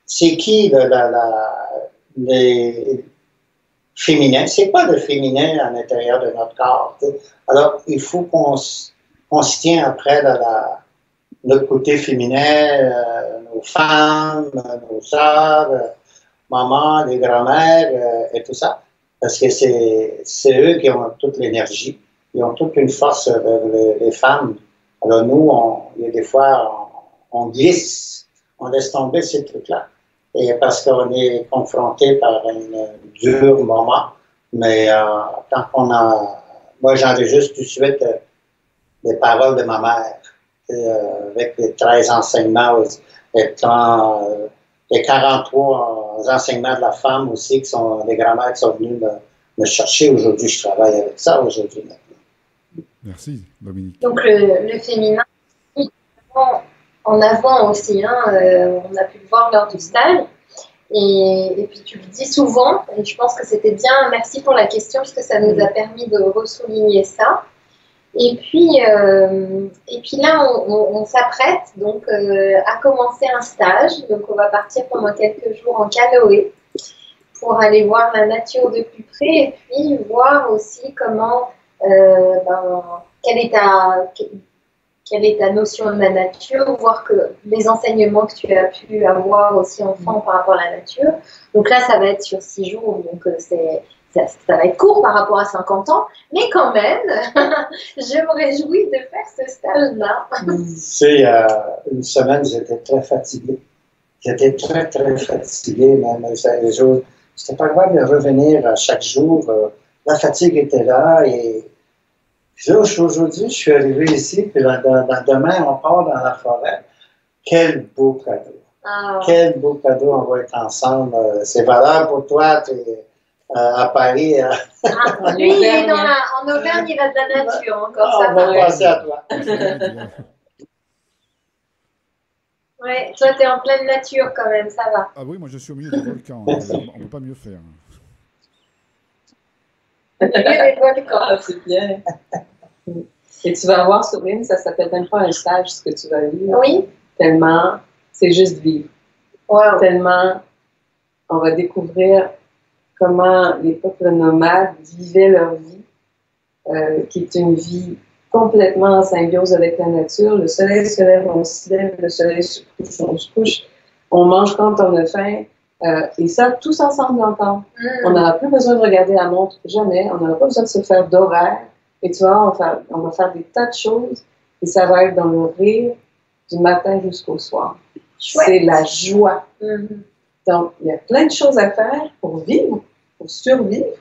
c'est qui les féminins? C'est quoi le féminin à l'intérieur de notre corps? T'sais? Alors, il faut qu'on se tient après notre côté féminin, nos femmes, nos sœurs, maman, les grand-mères et tout ça. Parce que c'est eux qui ont toute l'énergie. Ils ont toute une force les femmes. Alors nous, il y a des fois, on glisse, on laisse tomber ces trucs-là. Et parce qu'on est confronté par un dur moment. Mais tant qu'on a... Moi, j'enregistre tout de suite les paroles de ma mère. Avec les 13 enseignements, les 43 enseignements de la femme aussi, qui sont les grand-mères qui sont venues me chercher aujourd'hui. Je travaille avec ça aujourd'hui maintenant. Merci, Dominique. Donc, le féminin, en avant aussi, hein, on a pu le voir lors du stage. Et puis, tu le dis souvent, et je pense que c'était bien. Merci pour la question, parce que ça nous a permis de ressouligner ça. Et puis là, on s'apprête donc à commencer un stage. Donc, on va partir pendant quelques jours en canoë pour aller voir la nature de plus près et puis voir aussi comment, quelle est ta notion de la nature, voir que les enseignements que tu as pu avoir aussi enfant par rapport à la nature. Donc là, ça va être sur 6 jours, donc ça va être court par rapport à 50 ans, mais quand même, je me réjouis de faire ce stage-là. Il y a une semaine, j'étais très fatigué. J'étais très, très fatigué, même. C'était pas grave de revenir à chaque jour. La fatigue était là. Et aujourd'hui, je suis arrivé ici, puis demain, on part dans la forêt. Quel beau cadeau. Ah. Quel beau cadeau, on va être ensemble. C'est valable pour toi, à Paris. Lui, il est en Auvergne, il a de la nature encore. Ça on va passer à toi. Oui, toi, tu es en pleine nature quand même, ça va. Ah oui, moi je suis au milieu des volcans. On ne peut pas mieux faire. Au milieu des volcans. Ah, c'est bien. Et tu vas voir, Sourine, ça s'appelle même pas un stage, ce que tu vas vivre. Oui. Tellement, c'est juste vivre. Wow. Tellement, on va découvrir comment les peuples nomades vivaient leur vie, qui est une vie complètement en symbiose avec la nature. Le soleil se lève, on se lève, le soleil se couche, on se couche. On mange quand on a faim. Et ça, tous ensemble encore. On n'aura plus besoin de regarder la montre, jamais. On n'aura pas besoin de se faire d'horaire. Et tu vois, on va faire des tas de choses. Et ça va être dans le rire du matin jusqu'au soir. C'est la joie. Donc, il y a plein de choses à faire pour vivre, pour survivre,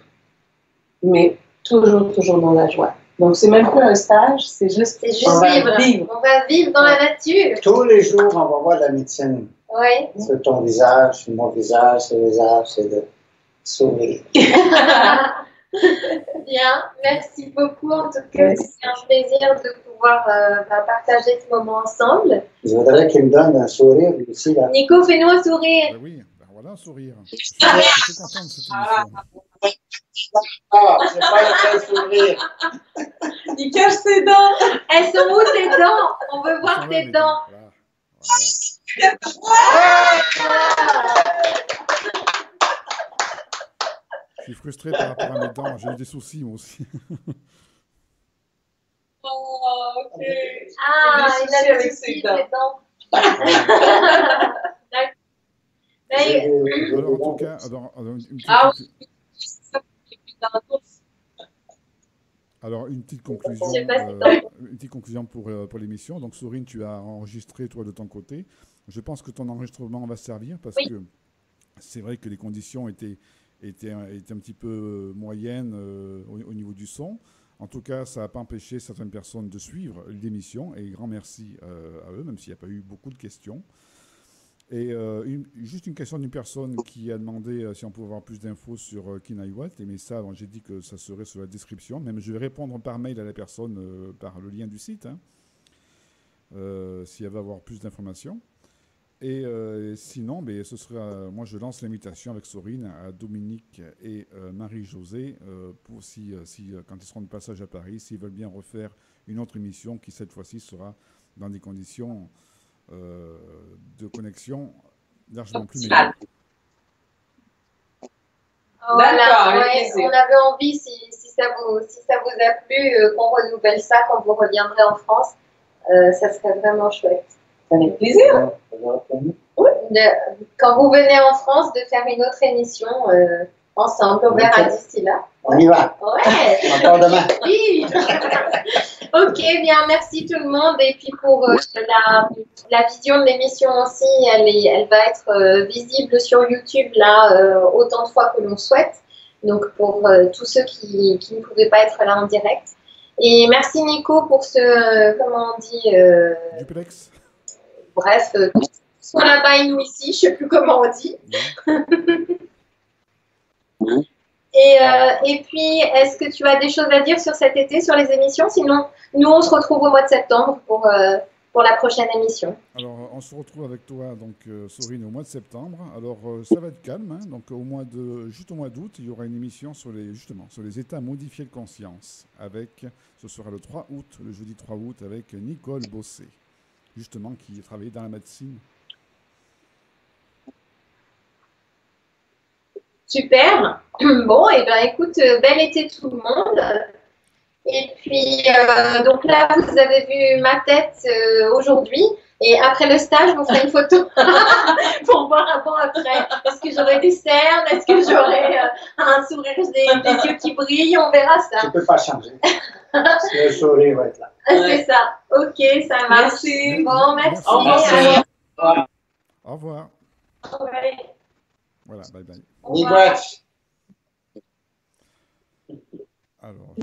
mais toujours dans la joie. Donc, c'est même pas un stage, c'est juste vivre. On va vivre dans la nature. Tous les jours, on va voir la médecine. Oui. Sur ton visage, sur mon visage, sur le visage, c'est de sourire. Bien, merci beaucoup. En tout cas, c'est un plaisir de pouvoir partager ce moment ensemble. Je voudrais qu'il me donne un sourire aussi. Là. Nico, fais-nous un sourire. Ben oui, ben voilà un sourire. Je suis content de cette émission. C'est pas un vrai sourire. Il cache ses dents. Elles sont où tes dents? On veut voir tes dents. Voilà. Je suis frustré par rapport à mes dents. J'ai eu des soucis, moi aussi. Oh, ok. Ah, il a des soucis, ses dents. Alors, en tout cas, une petite conclusion pour l'émission. Donc, Sourine, tu as enregistré, toi, de ton côté. Je pense que ton enregistrement va servir parce que c'est vrai que les conditions étaient un petit peu moyennes au niveau du son. En tout cas, ça n'a pas empêché certaines personnes de suivre l'émission. Et grand merci à eux, même s'il n'y a pas eu beaucoup de questions. Et juste une question d'une personne qui a demandé si on pouvait avoir plus d'infos sur Kinaïwat. Mais ça, j'ai dit que ça serait sur la description. Même je vais répondre par mail à la personne par le lien du site, s'il y avait avoir plus d'informations. Et sinon, ben, ce sera, moi je lance l'invitation avec Sorine à Dominique et Marie-Josée pour quand ils seront de passage à Paris, s'ils veulent bien refaire une autre émission qui cette fois-ci sera dans des conditions de connexion largement plus meilleures. Voilà, ouais, on avait envie, si ça vous a plu, qu'on renouvelle ça quand vous reviendrez en France. Ça serait vraiment chouette. Avec plaisir. Oui. Quand vous venez en France, de faire une autre émission ensemble. On verra d'ici là. On y va. Ouais. Encore demain. Oui. Ok, bien, merci tout le monde. Et puis pour la vision de l'émission aussi, elle va être visible sur YouTube là autant de fois que l'on souhaite. Donc pour tous ceux qui ne pouvaient pas être là en direct. Et merci Nico pour ce, comment on dit Duplex. Bref, soit là-bas et nous ici, je ne sais plus comment on dit. Et puis, est-ce que tu as des choses à dire sur cet été, sur les émissions? Sinon, nous, on se retrouve au mois de septembre pour la prochaine émission. Alors, on se retrouve avec toi, donc, Sorine, au mois de septembre. Alors, ça va être calme. Hein, donc, juste au mois d'août, il y aura une émission sur les états modifiés de conscience. Ce sera le 3 août, le jeudi 3 août, avec Nicole Bossé, justement, qui travaille dans la médecine. Super. Bon, et ben écoute, bel été tout le monde. Et puis, donc là, vous avez vu ma tête aujourd'hui. Et après le stage, vous ferez une photo pour voir avant-après. Est-ce que j'aurai des cernes? Est-ce que j'aurai un sourire, des yeux qui brillent? On verra ça. Tu ne peux pas changer. Parce que le sourire va être là. C'est ça. Ok, ça marche. Merci. Bon, merci. Au revoir. Au revoir. Ouais. Voilà, bye bye. Miigwech. Alors,